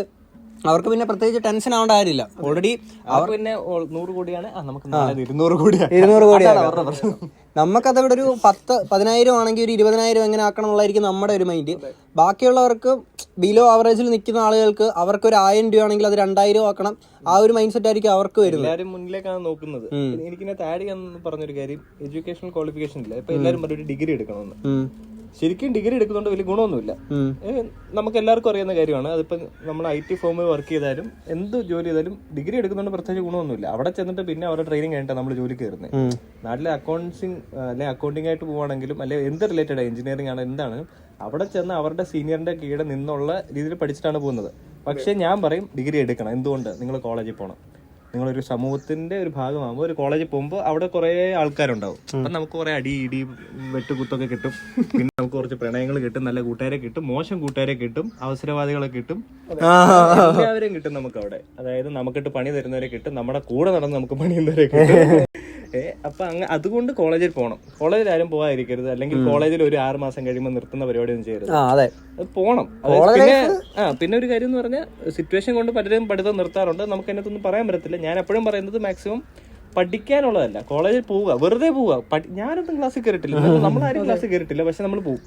അവർക്ക് പിന്നെ പ്രത്യേകിച്ച് ടെൻഷൻ ആവേണ്ട കാര്യമില്ല. ഓൾറെഡി അവർ പിന്നെ 100 കോടിയാണ്, നമുക്ക് 200 കോടിയാണ്. 200 കോടിയാണ്. നമുക്കതവിടെ ഒരു 10,000 ആണെങ്കിൽ ഒരു 20,000 എങ്ങനെ ആക്കണം എന്നുള്ളതായിരിക്കും നമ്മുടെ ഒരു മൈൻഡ്. ബാക്കിയുള്ളവർക്ക് ബിലോ ആവറേജിൽ നിൽക്കുന്ന ആളുകൾക്ക് അവർക്ക് ഒരു 1000 രൂപ ആണെങ്കിൽ അത് 2,000 ആക്കണം. ആ ഒരു മൈൻഡ് സെറ്റ് ആയിരിക്കും അവർക്ക് വരുന്നത്. എല്ലാവരും മുന്നിലേക്കാണ് നോക്കുന്നത്. എനിക്കിതിനകത്ത് ആഡ് ചെയ്യാൻ പറഞ്ഞൊരു കാര്യം, എഡ്യൂക്കേഷണൽ ക്വാളിഫിക്കേഷൻ ഇല്ല. ഇപ്പൊ എല്ലാവരും ഒരു ഡിഗ്രി എടുക്കണമെന്ന്. ശരിക്കും ഡിഗ്രി എടുക്കുന്നതുകൊണ്ട് വലിയ ഗുണമൊന്നുമില്ല. നമുക്ക് എല്ലാവർക്കും അറിയുന്ന കാര്യമാണ്. അതിപ്പോൾ നമ്മൾ IT ഫേമിൽ വർക്ക് ചെയ്താലും എന്ത് ജോലി ചെയ്താലും ഡിഗ്രി എടുക്കുന്നതുകൊണ്ട് പ്രത്യേകിച്ച് ഗുണമൊന്നുമില്ല. അവിടെ ചെന്നിട്ട് പിന്നെ അവരുടെ ട്രെയിനിങ് കഴിഞ്ഞിട്ട് നമ്മൾ ജോലി കയറുന്നത്. നാട്ടിലെ അക്കൗണ്ടിങ് ആയിട്ട് പോവുകയാണെങ്കിലും അല്ലെങ്കിൽ എന്ത് റിലേറ്റഡ് എഞ്ചിനീയറിംഗ് ആണ് എന്താണ്, അവിടെ ചെന്ന് അവരുടെ സീനിയറിന്റെ കീഴെ നിന്നുള്ള രീതിയിൽ പഠിച്ചിട്ടാണ് പോകുന്നത്. പക്ഷെ ഞാൻ പറയും ഡിഗ്രി എടുക്കണം. എന്തുകൊണ്ട്? നിങ്ങൾ കോളേജിൽ പോകണം. നിങ്ങളൊരു സമൂഹത്തിന്റെ ഒരു ഭാഗമാകുമ്പോൾ ഒരു കോളേജിൽ പോകുമ്പോൾ അവിടെ കുറെ ആൾക്കാരുണ്ടാവും. അപ്പം നമുക്ക് കുറെ ഇടി വെട്ടുകുത്തൊക്കെ കിട്ടും. പിന്നെ നമുക്ക് കുറച്ച് പ്രണയങ്ങൾ കിട്ടും, നല്ല കൂട്ടുകാരെ കിട്ടും, മോശം കൂട്ടുകാരെ കിട്ടും, അവസരവാദികളെ കിട്ടും, എല്ലാവരെയും കിട്ടും നമുക്ക് അവിടെ. അതായത് നമുക്കിട്ട് പണി തരുന്നവരെ കിട്ടും, നമ്മുടെ കൂടെ നടന്ന് നമുക്ക് പണി തരുന്നവരെ കിട്ടും. അപ്പൊ അതുകൊണ്ട് കോളേജിൽ പോകണം. കോളേജിൽ ആരും പോകാതിരിക്കരുത്. അല്ലെങ്കിൽ കോളേജിൽ ഒരു 6 മാസം കഴിയുമ്പോൾ നിർത്തുന്ന പരിപാടി ഒന്നും ചെയ്യരുത്. അത് പോകണം. പിന്നെ ഒരു കാര്യം എന്ന് പറഞ്ഞാൽ സിറ്റുവേഷൻ കൊണ്ട് പലരും പഠിത്തം നിർത്താറുണ്ട്. നമുക്ക് അതിനകത്തൊന്നും പറയാൻ പറ്റത്തില്ല. ഞാൻ എപ്പോഴും പറയുന്നത് മാക്സിമം പഠിക്കാനുള്ളതല്ല, കോളേജിൽ പോവുക, വെറുതെ പോവുക. ഞാനൊന്നും ക്ലാസ്സിൽ കയറിയിട്ടില്ല, നമ്മളാരും ക്ലാസ്സിൽ കയറിയിട്ടില്ല, പക്ഷെ നമ്മൾ പോകും.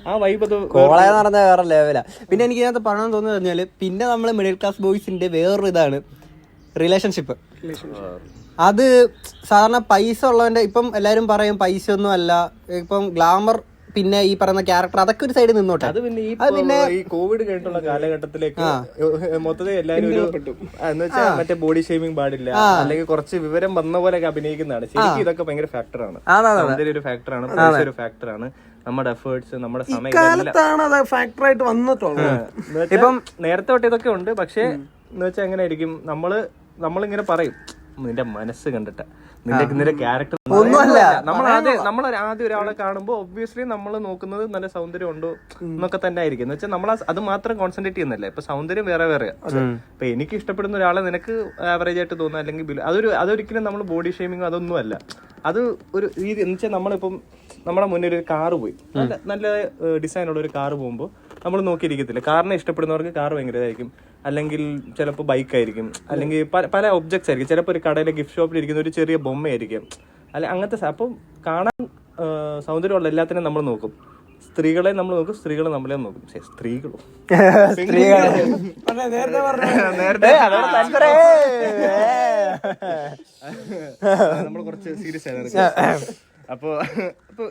ആ വൈബ് കോളേജ് നടന്ന വേറെ ലെവലാ. പിന്നെ എനിക്ക് ഇതിനകത്ത് പറയാൻ തോന്നുന്നത് പറഞ്ഞാല് പിന്നെ നമ്മൾ മിഡിൽ ക്ലാസ് ബോയ്സിന്റെ വേറൊരു ഇതാണ് റിലേഷൻഷിപ്പ്. അത് സാധാരണ പൈസ ഉള്ളവന്റെ, ഇപ്പം എല്ലാരും പറയും പൈസ ഒന്നും അല്ല, ഇപ്പം ഗ്ലാമർ പിന്നെ ഈ പറയുന്ന ക്യാരക്ടർ അതൊക്കെ ഒരു സൈഡിൽ നിന്നോട്ടെ. അത് പിന്നെ ഈ കോവിഡ് കഴിഞ്ഞിട്ടുള്ള കാലഘട്ടത്തിലേക്ക് മൊത്തത്തിൽ എല്ലാവരും എന്ന് വെച്ചാൽ മറ്റേ ബോഡി ഷേമിങ് പാടില്ല, അല്ലെങ്കിൽ കുറച്ച് വിവരം വന്ന പോലെ അഭിനയിക്കുന്നതാണ്. ശരിക്കും ഇതൊക്കെ ഭയങ്കര ഫാക്ടറാണ്. സൗന്ദര്യം ഒരു ഫാക്ടറാണ്, പൈസ ഒരു ഫാക്ടറാണ്, നമ്മുടെ എഫേർട്സ്, നമ്മുടെ സമയം ഫാക്ടറായിട്ട് വന്നിട്ടുള്ളത്. ഇപ്പം നേരത്തെ തൊട്ട് ഇതൊക്കെ ഉണ്ട്. പക്ഷെ എന്ന് വെച്ചാൽ എങ്ങനെ ആയിരിക്കും, നമ്മളിങ്ങനെ പറയും നിന്റെ മനസ്സ് കണ്ടിട്ട്, നിന്റെ ക്യാരക്ടർ ഒന്നുമല്ല. നമ്മൾ ആദ്യം ഒരാളെ കാണുമ്പോൾ ഒബ്വിയസ്ലി നമ്മൾ നോക്കുന്നത് നല്ല സൗന്ദര്യം ഉണ്ടോ എന്നൊക്കെ തന്നെ ആയിരിക്കും. എന്ന് വെച്ചാൽ നമ്മൾ അത് മാത്രം കോൺസെൻട്രേറ്റ് ചെയ്യുന്നില്ല. ഇപ്പൊ സൗന്ദര്യം വേറെ വേറെ. ഇപ്പൊ എനിക്ക് ഇഷ്ടപ്പെടുന്ന ഒരാളെ നിനക്ക് ആവറേജ് ആയിട്ട് തോന്നുക, അല്ലെങ്കിൽ അതൊരിക്കലും നമ്മൾ ബോഡി ഷേമിങ്ങോ അതൊന്നും അല്ല. അത് ഒരു രീതി എന്ന് വെച്ചാൽ നമ്മളിപ്പം നമ്മുടെ മുന്നിൽ ഒരു കാറ് പോയി, നല്ല ഡിസൈനുള്ള ഒരു കാറ് പോകുമ്പോൾ നമ്മൾ നോക്കിയിരിക്കത്തില്ല. കാറിനെ ഇഷ്ടപ്പെടുന്നവർക്ക് കാർ ഭയങ്കര ഇതായിരിക്കും, അല്ലെങ്കിൽ ചിലപ്പോൾ ബൈക്കായിരിക്കും, അല്ലെങ്കിൽ പല ഒബ്ജക്ട്സ് ആയിരിക്കും. ചിലപ്പോൾ ഒരു കടയിലെ ഗിഫ്റ്റ് ഷോപ്പിൽ ഇരിക്കുന്ന ഒരു ചെറിയ ബൊമ്മയായിരിക്കും, അല്ലെ അങ്ങനത്തെ. അപ്പം കാണാൻ സൗന്ദര്യമുള്ള എല്ലാത്തിനും നമ്മൾ നോക്കും. സ്ത്രീകളെ നമ്മൾ നോക്കും, സ്ത്രീകൾ നമ്മളെ നോക്കും. സ്ത്രീകളും നമ്മൾ കുറച്ച് സീരിയസ് ആയിരുന്നു. അപ്പോൾ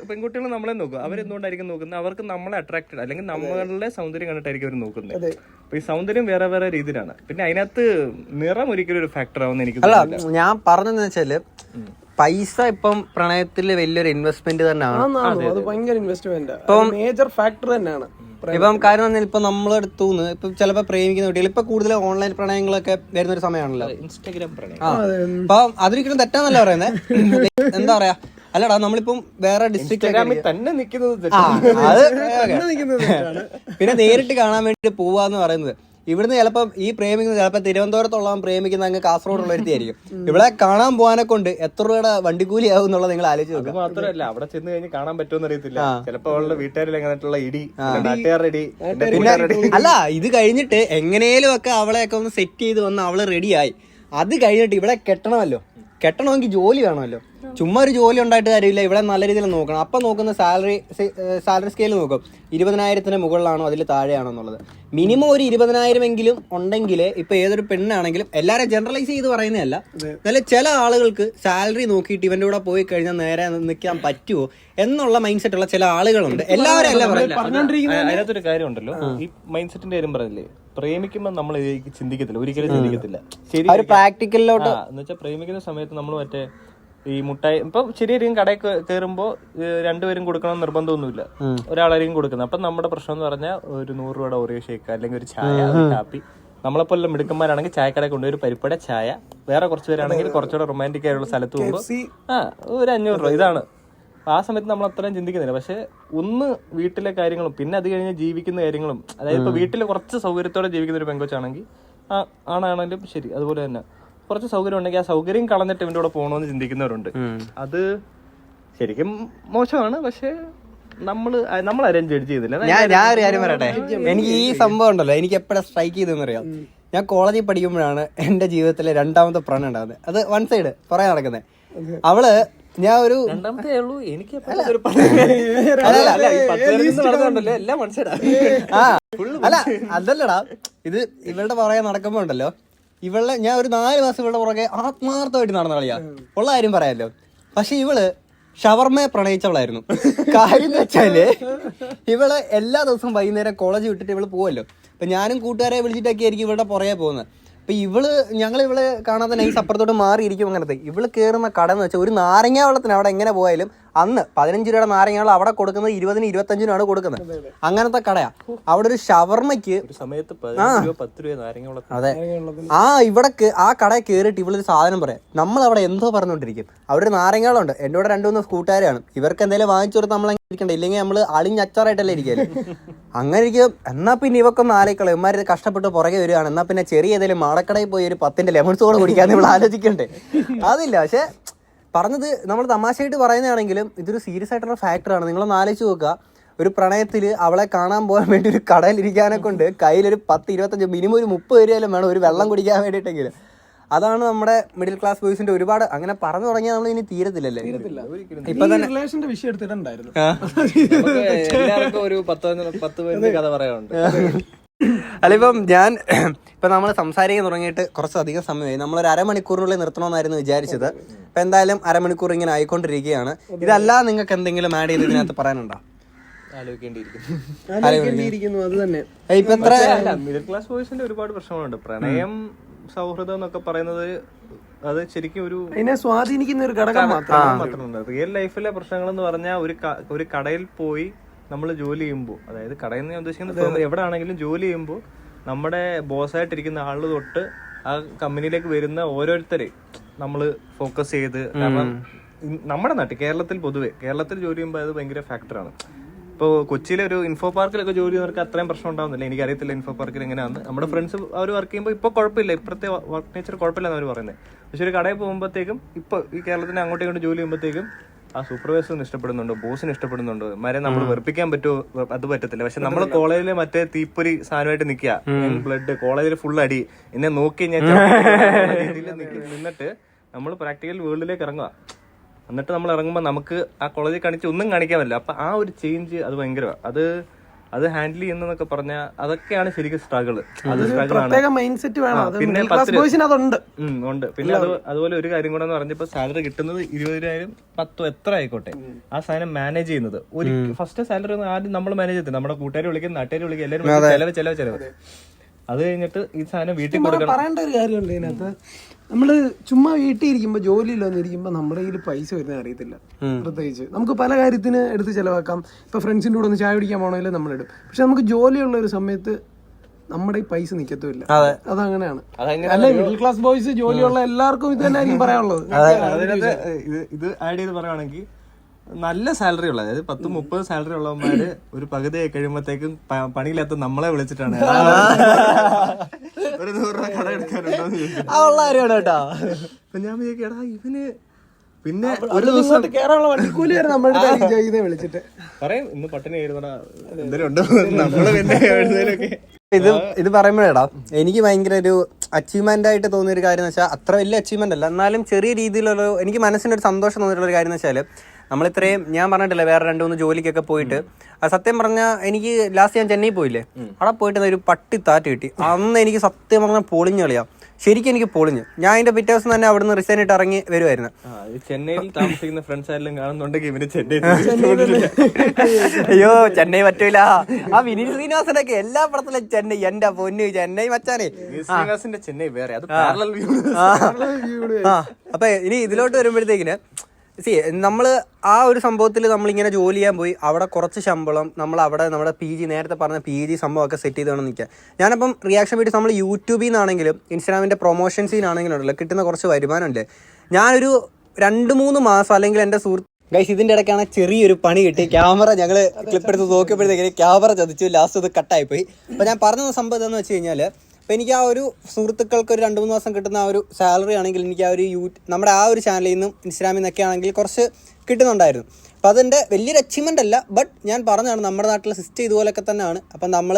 പെൺകുട്ടികൾ നമ്മളെ നോക്കും. അവരെന്തുകൊണ്ടായിരിക്കും നോക്കുന്നത്? അവർക്ക് നമ്മളെ അട്രാക്റ്റഡ്, അല്ലെങ്കിൽ നമ്മളുടെ സൗന്ദര്യം കണ്ടിട്ടായിരിക്കും അവർ നോക്കുന്നത്. അപ്പൊ ഈ സൗന്ദര്യം വേറെ വേറെ രീതിയിലാണ്. പിന്നെ അതിനകത്ത് നിറം ഒരിക്കലും ഒരു ഫാക്ടർ ആവുന്ന എനിക്ക് തോന്നുന്നില്ല. ഞാൻ പറഞ്ഞതെന്ന് വെച്ചാല് പൈസ ഇപ്പം പ്രണയത്തില് വലിയൊരു ഇൻവെസ്റ്റ്മെന്റ് തന്നെയാണ്. അത് ഭയങ്കര ഇൻവെസ്റ്റ്മെന്റ്, മേജർ ഫാക്ടർ തന്നെയാണ്. ഇപ്പം കാര്യം ഇപ്പൊ നമ്മളെടുത്തുനിന്ന് ഇപ്പൊ ചിലപ്പോ പ്രേമിക്കുന്ന കുട്ടികൾ ഇപ്പൊ കൂടുതൽ ഓൺലൈൻ പ്രണയങ്ങളൊക്കെ വരുന്ന ഒരു സമയമാണല്ലോ, ഇൻസ്റ്റാഗ്രാം പ്രണയം. അപ്പൊ അതൊരിക്കലും തെറ്റാന്നല്ല പറയുന്നത്. എന്താ പറയാ, അല്ലടാ നമ്മളിപ്പം വേറെ ഡിസ്ട്രിക്ട് തന്നെ നിൽക്കുന്നത് പിന്നെ നേരിട്ട് കാണാൻ വേണ്ടി പോവാന്ന് പറയുന്നത്. ഇവിടുന്ന് ചിലപ്പം ഈ പ്രേമിക്കുന്നത് ചിലപ്പോൾ തിരുവനന്തപുരത്തുള്ള പ്രേമിക്കുന്ന അങ്ങ് കാസർഗോഡുള്ള ഒരുത്തിയായിരിക്കും. ഇവിടെ കാണാൻ പോകാനെ കൊണ്ട് എത്ര രൂപയുടെ വണ്ടിക്കൂലി ആവും എന്നുള്ളത് നിങ്ങൾ ആലോചിച്ച് നോക്കുക. മാത്രമല്ല അവിടെ ചെന്ന് കഴിഞ്ഞ് കാണാൻ പറ്റുമെന്ന് അറിയത്തില്ല. ചിലപ്പോൾ അവളുടെ വീട്ടുകാരിൽ അങ്ങനെയുള്ള ഇടി, നാട്ടുകാരുടെ ഇടി. പിന്നെ അല്ല, ഇത് കഴിഞ്ഞിട്ട് എങ്ങനെയും ഒക്കെ അവളെയൊക്കെ ഒന്ന് സെറ്റ് ചെയ്ത് വന്ന് അവള് റെഡിയായി. അത് കഴിഞ്ഞിട്ട് ഇവിടെ കെട്ടണമല്ലോ, കെട്ടണമെങ്കിൽ ജോലി വേണമല്ലോ. ചുമ്മാ ഒരു ജോലി ഉണ്ടായിട്ട് കാര്യമില്ല, ഇവിടെ നല്ല രീതിയിൽ നോക്കണം. അപ്പം നോക്കുന്ന സാലറി സ്കെയിൽ നോക്കും, 20,000 മുകളിലാണോ അതിൽ താഴെയാണോ എന്നുള്ളത്. മിനിമം ഒരു 20,000 എങ്കിലും ഉണ്ടെങ്കിൽ ഇപ്പൊ ഏതൊരു പെണ്ണാണെങ്കിലും, എല്ലാവരും ജനറലൈസ് ചെയ്ത് പറയുന്നതല്ല, എന്നാലും ചില ആളുകൾക്ക് സാലറി നോക്കിയിട്ട് ഇവന്റെ കൂടെ പോയി കഴിഞ്ഞാൽ നേരെ നിൽക്കാൻ പറ്റുമോ എന്നുള്ള മൈൻഡ് സെറ്റ് ഉള്ള ചില ആളുകളുണ്ട്. എല്ലാവരും അല്ല പറഞ്ഞോണ്ടിരിക്കുന്നത്. അതിനകത്തൊരു കാര്യമുണ്ടല്ലോ, ഈ മൈൻഡ് സെറ്റിന്റെ കാര്യം പറഞ്ഞില്ലേ. പ്രേമിക്കുമ്പോൾ നമ്മൾ ചിന്തിക്കത്തില്ല, ഒരിക്കലും ചിന്തിക്കത്തില്ല. ശരി, പ്രാക്ടിക്കലിലോട്ട് എന്ന് വെച്ചാൽ പ്രേമിക്കുന്ന സമയത്ത് നമ്മൾ മറ്റേ ഈ മുട്ടായി ഇപ്പൊ ശരിയായിരിക്കും കടയിൽ കയറുമ്പോ രണ്ടുപേരും കൊടുക്കണം നിർബന്ധമൊന്നുമില്ല, ഒരാളായിരിക്കും കൊടുക്കുന്നത്. അപ്പൊ നമ്മുടെ പ്രശ്നം എന്ന് പറഞ്ഞാൽ ഒരു 100 രൂപയുടെ ഓറിയോ ഷേക്ക് അല്ലെങ്കിൽ ഒരു ചായ, ഒരു കാപ്പി. നമ്മളെപ്പോലുള്ള മിടുക്കന്മാരാണെങ്കിൽ ചായക്കടയിൽ കൊണ്ടുപോയി ഒരു പരിപ്പട ചായ, വേറെ കുറച്ച് പേരാണെങ്കിൽ കുറച്ചുകൂടെ റൊമാൻറ്റിക് ആയിട്ടുള്ള സ്ഥലത്ത് പോകുമ്പോൾ ഒരു 500 രൂപ. ഇതാണ് ആ സമയത്ത് നമ്മൾ അത്രയും ചിന്തിക്കുന്നില്ല. പക്ഷെ ഒന്ന് വീട്ടിലെ കാര്യങ്ങളും പിന്നെ അത് കഴിഞ്ഞ് ജീവിക്കുന്ന കാര്യങ്ങളും, അതായത് ഇപ്പൊ വീട്ടിൽ കുറച്ച് സൗകര്യത്തോടെ ജീവിക്കുന്ന ഒരു പെങ്കൊച്ചാണെങ്കിൽ ആണാണെങ്കിലും ശരി അതുപോലെ തന്നെ കുറച്ച് സൗകര്യം ഉണ്ടെങ്കിൽ ആ സൗകര്യം കളഞ്ഞിട്ട് ഇവന്റെ കൂടെ പോകണമെന്ന് ചിന്തിക്കുന്നവരുണ്ട്. അത് ശരിക്കും മോശമാണ്. പക്ഷെ നമ്മൾ ആരും ജഡ്ജ് ചെയ്തില്ല. ഞാൻ ഒരു കാര്യം പറയട്ടെ, എനിക്ക് ഈ സംഭവം ഉണ്ടല്ലോ എനിക്ക് എപ്പോഴാ സ്ട്രൈക്ക് ചെയ്തെന്നറിയാം. ഞാൻ കോളേജിൽ പഠിക്കുമ്പോഴാണ് എന്റെ ജീവിതത്തിലെ രണ്ടാമത്തെ പ്രണയം ഉണ്ടാകുന്നത്. അത് വൺ സൈഡ് പറയാൻ നടക്കുന്നത്. അവള് ഞാൻ ഒരു രണ്ടാമത്തെ ഉള്ളൂ എനിക്ക് അല്ല അതല്ലടാ, ഇത് ഇവളുടെ പറയാൻ നടക്കുമ്പോ ഉണ്ടല്ലോ, ഇവളെ ഞാൻ ഒരു 4 മാസം ഇവളുടെ പുറകെ ആത്മാർത്ഥമായിട്ട് നടന്ന കളിയാ, ഉള്ള കാര്യം പറയാമല്ലോ. പക്ഷെ ഇവള് ഷവർമയെ പ്രണയിച്ചവളായിരുന്നു. കാര്യം എന്ന് വെച്ചാല് ഇവള് എല്ലാ ദിവസവും വൈകുന്നേരം കോളേജ് വിട്ടിട്ട് ഇവള് പോവല്ലോ. അപ്പൊ ഞാനും കൂട്ടുകാരെ വിളിച്ചിട്ടൊക്കെ ആയിരിക്കും ഇവളുടെ പുറകെ പോകുന്നത്. അപ്പൊ ഞങ്ങൾ കാണാതെ നൈസ് അപ്പുറത്തോട്ട് മാറിയിരിക്കും. അങ്ങനത്തെ ഇവള് കയറുന്ന കട എന്ന് വെച്ചാൽ ഒരു നാരങ്ങ വെള്ളത്തിന് അവിടെ എങ്ങനെ പോയാലും അന്ന് 15 രൂപയുടെ നാരങ്ങ വെള്ളം അവിടെ കൊടുക്കുന്നത് 20-നും 25-നും കൊടുക്കുന്നത്. അങ്ങനത്തെ കടയാ. അവിടെ ഒരു ഷവർമ്മയ്ക്ക് സമയത്ത് 10 രൂപ നാരങ്ങ വെള്ളം. അതെ, ആ കടയിൽ കയറിയിട്ട് ഇവളൊരു സാധനം പറയാം, നമ്മൾ അവിടെ എന്തോ പറഞ്ഞോണ്ടിരിക്കും. അവിടെ ഒരു നാരങ്ങ വെള്ളം ഉണ്ട്. എന്റെ കൂടെ 2-3 കൂട്ടുകാരാണ്. ഇവർക്ക് എന്തെങ്കിലും വാങ്ങിച്ചു കൊടുത്ത് നമ്മൾ ഇരിക്കണ്ട, ഇല്ലെങ്കിൽ നമ്മൾ അളിഞ്ഞച്ചാറായിട്ടല്ലേ ഇരിക്കല്ലേ. അങ്ങനെ ഇരിക്കും. എന്നാ പിന്നെ ഇവക്കൊന്ന് ആലോചിക്കളെ, ഇവന്മാര് കഷ്ടപ്പെട്ട് പുറകെ വരികയാണ്. എന്നാ പിന്നെ ചെറിയ ഏതെങ്കിലും മാടക്കടയിൽ പോയി ഒരു 10 ലെമൺ സോഡ കുടിക്കാന്ന് നമ്മൾ ആലോചിക്കണ്ടേ. അതില്ല. പക്ഷെ പറഞ്ഞത് നമ്മൾ തമാശയായിട്ട് പറയുന്നതാണെങ്കിലും ഇതൊരു സീരിയസ് ആയിട്ടുള്ള ഫാക്ടറാണ്. നിങ്ങളൊന്ന് ആലോചിച്ച് നോക്കുക, ഒരു പ്രണയത്തില് അവളെ കാണാൻ പോകാൻ വേണ്ടി ഒരു കടയിലിരിക്കാനെ കൊണ്ട് കയ്യിലൊരു 10-25 മിനിമം ഒരു 30 രൂപയിലും വേണം ഒരു വെള്ളം കുടിക്കാൻ വേണ്ടിയിട്ടെങ്കിലും. അതാണ് നമ്മുടെ മിഡിൽ ക്ലാസ് ബോയ്സിന്റെ ഒരുപാട്. അങ്ങനെ പറഞ്ഞു തുടങ്ങിയാൽ നമ്മൾ ഇനി തീരത്തില്ലല്ലേ. ഇപ്പൊ തന്നെ റിലേഷന്റെ വിഷയം എടുത്തിട്ടുണ്ടായിരുന്നു. എല്ലാവർക്കും ഒരു 10 കഥ പറയാനുണ്ട്. അല്ല, ഇപ്പം നമ്മൾ സംസാരിക്കാൻ തുടങ്ങിയിട്ട് കുറച്ചധികം സമയമായി. നമ്മളൊരു അരമണിക്കൂറിനുള്ളിൽ നിർത്തണമെന്നായിരുന്നു വിചാരിച്ചത്. ഇപ്പം എന്തായാലും അരമണിക്കൂർ ഇങ്ങനെ ആയിക്കൊണ്ടിരിക്കുകയാണ്. ഇതല്ലാതെ നിങ്ങൾക്ക് എന്തെങ്കിലും ആഡ് ചെയ്ത് ഇതിനകത്ത് പറയാനുണ്ടോ? ആലോചിക്കേണ്ടിയിരിക്കുന്നു. അത് തന്നെ ഇപ്പൊ എത്ര മിഡിൽ ക്ലാസ് ബോയ്സിന്റെ ഒരുപാട് പ്രശ്നങ്ങളുണ്ട്. പ്രണയം, സൗഹൃദം എന്നൊക്കെ പറയുന്നത് അത് ശരിക്കും അതിനെ സ്വാധീനിക്കുന്ന ഒരു ഘടകം മാത്രമുണ്ട്. റിയൽ ലൈഫിലെ പ്രശ്നങ്ങൾ എന്ന് പറഞ്ഞാൽ ഒരു കടയിൽ പോയി നമ്മൾ ജോലി ചെയ്യുമ്പോൾ, അതായത് കടയിൽ നിന്ന് ഞാൻ ഉദ്ദേശിക്കുന്നത് എവിടെ ആണെങ്കിലും ജോലി ചെയ്യുമ്പോൾ നമ്മുടെ ബോസായിട്ടിരിക്കുന്ന ആള് തൊട്ട് ആ കമ്പനിയിലേക്ക് വരുന്ന ഓരോരുത്തരെ നമ്മൾ ഫോക്കസ് ചെയ്ത്, കാരണം നമ്മുടെ നാട്ടിൽ കേരളത്തിൽ ജോലി ചെയ്യുമ്പോൾ അത് ഭയങ്കര ഫാക്ടറാണ്. ഇപ്പോൾ കൊച്ചിയിലെ ഒരു ഇൻഫോ പാർക്കിലൊക്കെ ജോലി ചെയ്യുന്നവർക്ക് അത്രയും പ്രശ്നം ഉണ്ടാവുന്നില്ല. എനിക്കറിയത്തില്ല ഇൻഫോ പാർക്കിൽ എങ്ങനെയാണ്. നമ്മുടെ ഫ്രണ്ട്സ് അവർ വർക്ക് ചെയ്യുമ്പോൾ ഇപ്പോൾ കുഴപ്പമില്ല, ഇപ്പോഴത്തെ വർക്ക് നേച്ചർ കുഴപ്പമില്ലെന്ന് അവർ പറയുന്നത്. പക്ഷെ ഒരു കടയിൽ പോകുമ്പോഴത്തേക്കും ഇപ്പോൾ ഈ കേരളത്തിന് അങ്ങോട്ടും ഇങ്ങോട്ട് ജോലി ചെയ്യുമ്പോഴത്തേക്കും ആ സൂപ്പർവൈസറിന് ഇഷ്ടപ്പെടുന്നുണ്ടോ, ബോസിന് ഇഷ്ടപ്പെടുന്നുണ്ടോ, മരെ നമ്മൾ വെറുപ്പിക്കാൻ പറ്റുമോ, അത് പറ്റത്തില്ല. പക്ഷെ നമ്മൾ കോളേജിലെ മറ്റേ തീപ്പൊരി സാധനമായിട്ട് നിൽക്കുക, ബ്ലഡ് കോളേജിൽ ഫുൾ അടി, എന്നെ നോക്കി ഞാൻ നിന്നിട്ട് നമ്മൾ പ്രാക്ടിക്കൽ വേൾഡിലേക്ക് ഇറങ്ങുക. എന്നിട്ട് നമ്മൾ ഇറങ്ങുമ്പോൾ നമുക്ക് ആ കോളേജിൽ കാണിച്ച് ഒന്നും കാണിക്കാൻ പറ്റില്ല. അപ്പൊ ആ ഒരു ചേഞ്ച് അത് ഭയങ്കരമാണ്. അത് ഹാൻഡിൽ ചെയ്യുന്നതൊക്കെ പറഞ്ഞാൽ അതൊക്കെയാണ് ശരിക്കും സ്ട്രഗിൾ. അത് സ്ട്രഗിൾ ആണ്. പിന്നെ ഉണ്ട്. പിന്നെ അതുപോലെ ഒരു കാര്യം കൂടെ എന്ന് പറഞ്ഞപ്പോ സാലറി കിട്ടുന്നത് 20,000 10 എത്ര ആയിക്കോട്ടെ, ആ സാധനം മാനേജ് ചെയ്യുന്നത് ഒരു ഫസ്റ്റ് സാലറി ഒന്നും ആദ്യം നമ്മൾ മാനേജ് ചെയ്തില്ല. നമ്മുടെ കൂട്ടുകാരെ വിളിക്കും, നാട്ടുകാരെ വിളിക്കും, എല്ലാവരും ചെലവ്. അത് കഴിഞ്ഞിട്ട് ഈ സാധനം വീട്ടിൽ കൊടുക്കണം. പറയേണ്ട ഒരു കാര്യമുണ്ട് ഇതിനകത്ത്. നമ്മള് ചുമ്മാ വീട്ടിൽ ഇരിക്കുമ്പോ ജോലിയിലൊന്നിരിക്കുമ്പോ നമ്മുടെ കയ്യിൽ പൈസ വരുന്നത് അറിയത്തില്ല. പ്രത്യേകിച്ച് നമുക്ക് പല കാര്യത്തിന് എടുത്ത് ചെലവാക്കാം. ഇപ്പൊ ഫ്രണ്ട്സിന്റെ കൂടെ ഒന്ന് ചായ കുടിക്കാൻ പോകണമെങ്കിൽ നമ്മളിടും. പക്ഷെ നമുക്ക് ജോലിയുള്ള ഒരു സമയത്ത് നമ്മുടെ ഈ പൈസ നിക്കത്തുമില്ല. അതങ്ങനെയാണ്. അല്ലെ മിഡിൽ ക്ലാസ് ബോയ്സ് ജോലിയുള്ള എല്ലാവർക്കും ഇത് തന്നെ ആയിരിക്കും പറയാനുള്ളത്. ഇത് ആഡ് ചെയ്ത് പറയുകയാണെങ്കിൽ നല്ല സാലറി ഉള്ളത്, അതായത് 10-30 സാലറി ഉള്ളവന്മാര് ഒരു പകുതി കഴിയുമ്പോഴത്തേക്കും പണിയില്ലാത്ത നമ്മളെ വിളിച്ചിട്ടാണ് ഒരു 100 രൂപ കട എടുക്കാനുണ്ടോ കേട്ടോ. അപ്പൊ ഞാൻ വിചാരിക്കടാ ഇവന് പിന്നെ ഒരു ദിവസം കേറാനുള്ള വണ്ടിക്കൂലി വരെ നമ്മുടെ വിളിച്ചിട്ട് പറയും ഇന്ന് പട്ടിണി ആയിരുന്നടാ, എന്തെങ്കിലും ഉണ്ടോ നമ്മള് പിന്നെ ഇത് പറയുമ്പോഴേടാ എനിക്ക് ഭയങ്കര ഒരു അച്ചീവ്മെന്റ് ആയിട്ട് തോന്നിയ ഒരു കാര്യം എന്ന് വെച്ചാൽ, അത്ര വലിയ അച്ചീവ്മെന്റ് അല്ല എന്നാലും ചെറിയ രീതിയിലുള്ള എനിക്ക് മനസ്സിനൊരു സന്തോഷം തോന്നിയിട്ടുള്ള ഒരു കാര്യം എന്ന് വെച്ചാൽ, നമ്മളിത്രയും ഞാൻ പറഞ്ഞിട്ടില്ല വേറെ 2-3 ജോലിക്കൊക്കെ പോയിട്ട്, സത്യം പറഞ്ഞാൽ എനിക്ക് ലാസ്റ്റ് ഞാൻ ചെന്നൈ പോയില്ലേ, അവിടെ പോയിട്ട് ഒരു പട്ടി താറ്റ് കിട്ടി. അന്ന് എനിക്ക് സത്യം പറഞ്ഞാൽ പൊളിഞ്ഞു കളിയാം. ശരിക്കും എനിക്ക് പൊളിഞ്ഞു. ഞാൻ അതിന്റെ പിറ്റേ ദിവസം തന്നെ അവിടുന്ന് റിസൈൻ ഇട്ട് ഇറങ്ങി വരുമായിരുന്നു. ചെന്നൈയിൽ താമസിക്കുന്ന ഫ്രണ്ട്സ് ആരെല്ലാം കാണുന്നുണ്ടെങ്കിൽ ഇവന് ചെന്നൈ അയ്യോ ചെന്നൈ പറ്റൂല. ആ വിനീത് ശ്രീനിവാസനൊക്കെ എല്ലാ പടത്തിലും ചെന്നൈ, എന്റെ പൊന്നു ചെന്നൈ മച്ചാനെ. ശ്രീനിവാസിന്റെ ചെന്നൈ വേറെ, അത് അപ്പൊ ഇനി ഇതിലോട്ട് വരുമ്പോഴത്തേക്കിന് നമ്മള് ആ ഒരു സംഭവത്തിൽ നമ്മളിങ്ങനെ ജോലി ചെയ്യാൻ പോയി. അവിടെ കുറച്ച് ശമ്പളം, നമ്മൾ അവിടെ നമ്മുടെ PG നേരത്തെ പറഞ്ഞ PG സംഭവമൊക്കെ സെറ്റ് ചെയ്ത് വേണം നിൽക്കാൻ. ഞാനപ്പം റിയാക്ഷൻ വീഡിയോസ് നമ്മൾ യൂട്യൂബിൽ നിന്നാണെങ്കിലും ഇൻസ്റ്റാഗ്രാമിൻ്റെ പ്രൊമോഷൻസിൽ നിന്നാണെങ്കിലും ഉണ്ടല്ലോ കിട്ടുന്ന കുറച്ച് വരുമാനമുണ്ട്. ഞാനൊരു 2-3 മാസം അല്ലെങ്കിൽ എൻ്റെ സുഹൃത്ത് ഗൈസ് ഇതിൻ്റെ ഇടയ്ക്കാണ് ചെറിയൊരു പണി കിട്ടി. ക്യാമറ ഞങ്ങൾ ക്ലിപ്പ് എടുത്ത് നോക്കിയപ്പോഴത്തേക്ക് ക്യാമറ ചതിച്ചു, ലാസ്റ്റ് അത് കട്ടായിപ്പോയി. അപ്പോൾ ഞാൻ പറഞ്ഞ സംഭവം എന്താണെന്ന് വെച്ച് കഴിഞ്ഞാൽ, അപ്പോൾ എനിക്ക് ആ ഒരു സുഹൃത്തുക്കൾക്ക് ഒരു 2-3 മാസം കിട്ടുന്ന ആ ഒരു സാലറി ആണെങ്കിൽ എനിക്ക് ആ ഒരു നമ്മുടെ ആ ഒരു ചാനലിൽ നിന്നും ഇൻസ്റ്റാഗ്രാമിൽ നിന്നൊക്കെ ആണെങ്കിൽ കുറച്ച് കിട്ടുന്നുണ്ടായിരുന്നു. അപ്പോൾ അതെൻ്റെ വലിയൊരു അച്ചീവ്മെൻ്റ് അല്ല, ബട്ട് ഞാൻ പറഞ്ഞതാണ് നമ്മുടെ നാട്ടിലെ സിസ്റ്റം ഇതുപോലൊക്കെ തന്നെയാണ്. അപ്പം നമ്മൾ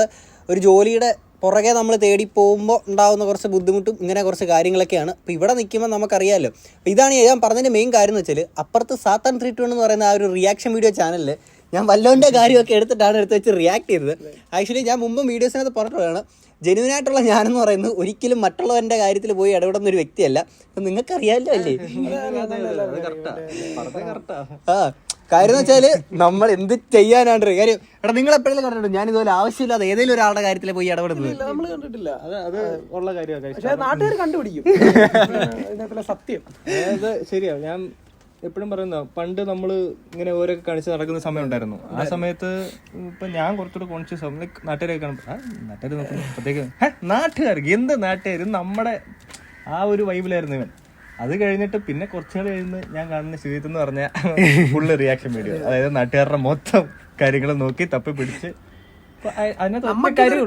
ഒരു ജോലിയുടെ പുറകെ നമ്മൾ തേടി പോകുമ്പോൾ ഉണ്ടാകുന്ന കുറച്ച് ബുദ്ധിമുട്ടും ഇങ്ങനെ കുറച്ച് കാര്യങ്ങളൊക്കെയാണ്. അപ്പോൾ ഇവിടെ നിൽക്കുമ്പോൾ നമുക്കറിയാമല്ലോ. അപ്പോൾ ഇതാണ് ഞാൻ പറഞ്ഞതിൻ്റെ മെയിൻ കാര്യം എന്ന് വെച്ചാൽ, അപ്പുറത്ത് സാത്താൻ 321 എന്ന് പറയുന്ന ആ ഒരു റിയാക്ഷൻ വീഡിയോ ചാനലിൽ ഞാൻ വല്ലോൻ്റെ കാര്യമൊക്കെ എടുത്ത് വെച്ച് റിയാക്ട് ചെയ്തത്. ആക്ച്വലി ഞാൻ മുമ്പ് വീഡിയോസിനകത്ത് പറഞ്ഞിട്ടുള്ളതാണ്, ജെന്യുവിനായിട്ടുള്ള ഞാനെന്ന് പറയുന്നത് ഒരിക്കലും മറ്റുള്ളവരുടെ കാര്യത്തിൽ പോയി ഇടപെടുന്ന ഒരു വ്യക്തിയല്ല. അപ്പം നിങ്ങൾക്കറിയാമല്ലോ അല്ലേ? ആ കാര്യം എന്ന് വെച്ചാൽ നമ്മൾ എന്ത് ചെയ്യാനാണ് കാര്യം. എടാ നിങ്ങൾ എപ്പോഴെങ്കിലും കണ്ടിട്ടുണ്ട് ഞാൻ ഇതുപോലെ ആവശ്യമില്ലാതെ ഏതെങ്കിലും ഒരാളുടെ കാര്യത്തിൽ പോയി ഇടപെടുന്നത്? നമ്മൾ കണ്ടിട്ടില്ല. അത് ഉള്ള കാര്യമാണ്. പക്ഷെ നാട്ടുകാർ കണ്ടുപിടിക്കും ഇതിനകത്തുള്ള സത്യം. അത് ശരിയാണ്. ഞാൻ എപ്പോഴും പറയുന്ന, പണ്ട് നമ്മൾ ഇങ്ങനെ ഓരോക്കെ കാണിച്ച് നടക്കുന്ന സമയം ഉണ്ടായിരുന്നു. ആ സമയത്ത് ഇപ്പൊ ഞാൻ കുറച്ചുകൂടെ കോൺഷ്യസ് ആവും. നാട്ടുകാരൊക്കെ കാണുമ്പോൾ നാട്ടുകാർ നോക്കുന്നു പ്രത്യേക നാട്ടുകാർക്ക് എന്ത് നാട്ടുകാർ നമ്മുടെ ആ ഒരു വൈബിലായിരുന്നു ഇവൻ. അത് കഴിഞ്ഞിട്ട് പിന്നെ കുറച്ചുകൾ കഴിഞ്ഞ് ഞാൻ കാണുന്ന ശ്രീജിത്ത് എന്ന് പറഞ്ഞ ഫുള്ള് റിയാക്ഷൻ വീഡിയോ, അതായത് നാട്ടുകാരുടെ മൊത്തം കാര്യങ്ങൾ നോക്കി തപ്പി പിടിച്ച്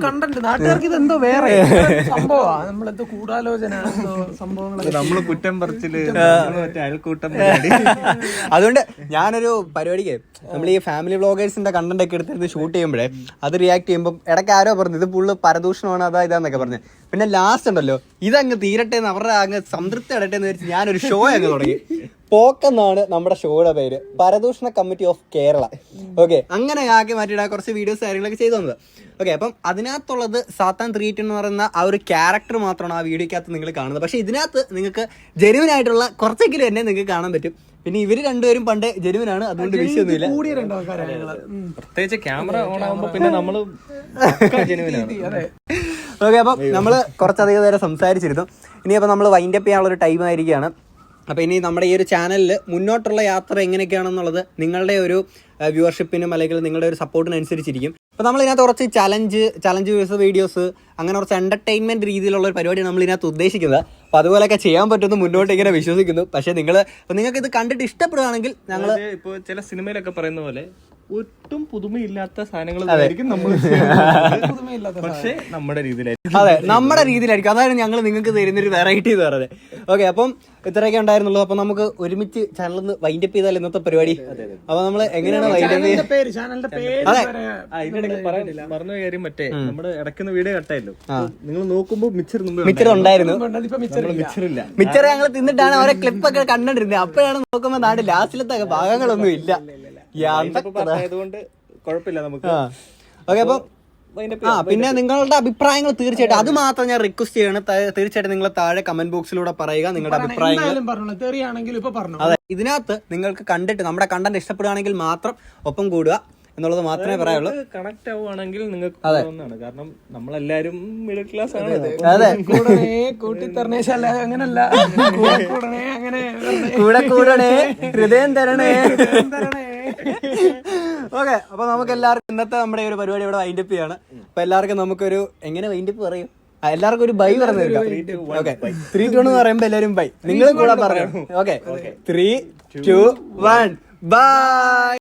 കണ്ടന്റ് നാട്ടുകാർക്ക് ഇതെന്തോ വേറെ സംഭവമാണ്. നമ്മളെന്തോ ഗൂഢാലോചന സംഭവങ്ങൾ, നമ്മള് കുറ്റം പറിച്ചില് അയൽക്കൂട്ടം. അതുകൊണ്ട് ഞാനൊരു പരിപാടിക്ക് നമ്മൾ ഈ ഫാമിലി വ്ളോഗേഴ്സിന്റെ കണ്ടന്റ് ഒക്കെ എടുത്തിരുന്ന് ഷൂട്ട് ചെയ്യുമ്പോഴേ അത് റിയാക്ട് ചെയ്യുമ്പോൾ ഇടയ്ക്ക് ആരോ പറഞ്ഞു ഇത് ഫുള്ള് പരദൂഷണമാണ് അതാ ഇതാന്നൊക്കെ പറഞ്ഞു. പിന്നെ ലാസ്റ്റ് ഉണ്ടല്ലോ ഇതങ്ങ് തീരട്ടെ എന്ന് അവരുടെ അങ്ങ് സംതൃപ്തി അടട്ടെ എന്ന് വെച്ച് ഞാനൊരു ഷോ അങ്ങ് തുടങ്ങി. പോക്കെന്നാണ് നമ്മുടെ ഷോയുടെ പേര്, പരദൂഷണ കമ്മിറ്റി ഓഫ് കേരള. ഓക്കെ, അങ്ങനെ ആക്കി മാറ്റിയിട്ട് കുറച്ച് വീഡിയോസ് കാര്യങ്ങളൊക്കെ ചെയ്തു തന്നത്. ഓക്കെ, അപ്പം അതിനകത്തുള്ളത് സാത്താൻ 321 എന്ന് പറയുന്ന ആ ഒരു ക്യാരക്ടർ മാത്രമാണ് ആ വീഡിയോക്കകത്ത് നിങ്ങൾ കാണുന്നത്. പക്ഷേ ഇതിനകത്ത് നിങ്ങൾക്ക് ജെന്യുവൻ ആയിട്ടുള്ള കുറച്ചെങ്കിലും തന്നെ നിങ്ങൾക്ക് കാണാൻ പറ്റും. പിന്നെ ഇവര് രണ്ടുപേരും പണ്ട് ജെന്യുവനാണ്, അതുകൊണ്ട് വിഷയമൊന്നുമില്ല. പ്രത്യേകിച്ച് ക്യാമറ ഓൺ ആകുമ്പോ പിന്നെ നമ്മള് ജെന്യുവനാണ്. ഓക്കെ, അപ്പം നമ്മൾ കുറച്ചധികം നേരം സംസാരിച്ചിരുന്നു. ഇനിയപ്പോൾ നമ്മൾ വൈൻഡപ്പ് ചെയ്യാനുള്ളൊരു ടൈം ആയിരിക്കുകയാണ്. അപ്പോൾ ഇനി നമ്മുടെ ഈ ഒരു ചാനലിൽ മുന്നോട്ടുള്ള യാത്ര എങ്ങനെയൊക്കെയാണെന്നുള്ളത് നിങ്ങളുടെ ഒരു വ്യൂവർഷിപ്പിനും അല്ലെങ്കിൽ നിങ്ങളുടെ ഒരു സപ്പോർട്ടിനനുസരിച്ചിരിക്കും. അപ്പോൾ നമ്മൾ ഇതിനകത്ത് കുറച്ച് ചലഞ്ച് വീഡിയോസ് അങ്ങനെ കുറച്ച് എൻ്റർടൈൻമെൻറ്റ് രീതിയിലുള്ള ഒരു പരിപാടി നമ്മൾ ഇതിനകത്ത് ഉദ്ദേശിക്കുന്നത്. അപ്പോൾ അതുപോലെയൊക്കെ ചെയ്യാൻ പറ്റുമെന്ന് മുന്നോട്ട് ഇങ്ങനെ വിശ്വസിക്കുന്നു. പക്ഷേ നിങ്ങൾക്ക് ഇത് കണ്ടിട്ട് ഇഷ്ടപ്പെടുകയാണെങ്കിൽ ഞങ്ങൾ ഇപ്പോൾ ചില സിനിമയിലൊക്കെ പറയുന്ന പോലെ ഒട്ടും പുതുമയില്ലാത്ത സാധനങ്ങളായിരിക്കും നമ്മൾ, പക്ഷേ നമ്മുടെ രീതിയിലായിരിക്കും. അതെ, നമ്മുടെ രീതിയിലായിരിക്കും. അതാണ് ഞങ്ങൾ നിങ്ങൾക്ക് തരുന്നൊരു വെറൈറ്റി എന്ന് പറയുന്നത്. ഓക്കെ, അപ്പം ഇത്രയൊക്കെ ഉണ്ടായിരുന്നുള്ളൂ. അപ്പം നമുക്ക് ഒരുമിച്ച് ചാനലിൽ നിന്ന് വൈൻഡപ്പ് ചെയ്താൽ ഇന്നത്തെ പരിപാടി. അപ്പൊ നമ്മൾ എങ്ങനെയാണ് വൈൻഡപ്പ് പറഞ്ഞ കാര്യം, മറ്റേ നമ്മുടെ ഇടയ്ക്കുന്ന വീഡിയോ കട്ടായല്ലോ, നിങ്ങൾ നോക്കുമ്പോ മിച്ചർ ഉണ്ടായിരുന്നു. മിച്ചറില്ല, മിച്ചർ ഞങ്ങൾ തിന്നിട്ടാണ് അവരെ ക്ലിപ്പൊക്കെ കണ്ടിരുന്നത്. അപ്പോഴാണ് നോക്കുമ്പോ നാട് ലാസ്റ്റിലത്തെ ഭാഗങ്ങളൊന്നും ഇല്ല. ആയതുകൊണ്ട് കുഴപ്പമില്ല നമുക്ക്. ഓക്കെ, അപ്പം പിന്നെ നിങ്ങളുടെ അഭിപ്രായങ്ങൾ തീർച്ചയായിട്ടും അത് മാത്രം ഞാൻ റിക്വസ്റ്റ് ചെയ്യണം. തീർച്ചയായിട്ടും നിങ്ങൾ താഴെ കമന്റ് ബോക്സിലൂടെ പറയുക നിങ്ങളുടെ അഭിപ്രായങ്ങൾ. അതെ, ഇതിനകത്ത് നിങ്ങൾക്ക് കണ്ടിട്ട് നമ്മുടെ കണ്ടന്റ് ഇഷ്ടപ്പെടുകയാണെങ്കിൽ മാത്രം ഒപ്പം കൂടുക എന്നുള്ളത് മാത്രമേ പറയാനുള്ളൂ. കണക്ട് ആവുകയാണെങ്കിൽ നിങ്ങൾക്ക് കാരണം നമ്മളെല്ലാരും മിഡിൽ ക്ലാസ് ആണ്. അതെ, കൂടെ കൂടണേ, ഹൃദയം തരണേ. ഓക്കെ, അപ്പൊ നമുക്ക് എല്ലാവർക്കും ഇന്നത്തെ നമ്മുടെ ഒരു പരിപാടി ഇവിടെ വൈൻഡപ്പ് ചെയ്യാണ്. അപ്പൊ എല്ലാവർക്കും നമുക്കൊരു എങ്ങനെ വൈൻഡപ്പ് പറയും, എല്ലാവർക്കും ഒരു ബൈ പറഞ്ഞു തരാം. ഓക്കെ, 3-2 എന്ന് പറയുമ്പോ എല്ലാവരും ബൈ, നിങ്ങളും കൂടെ പറയണം. Okay, 3, 2, 1 by.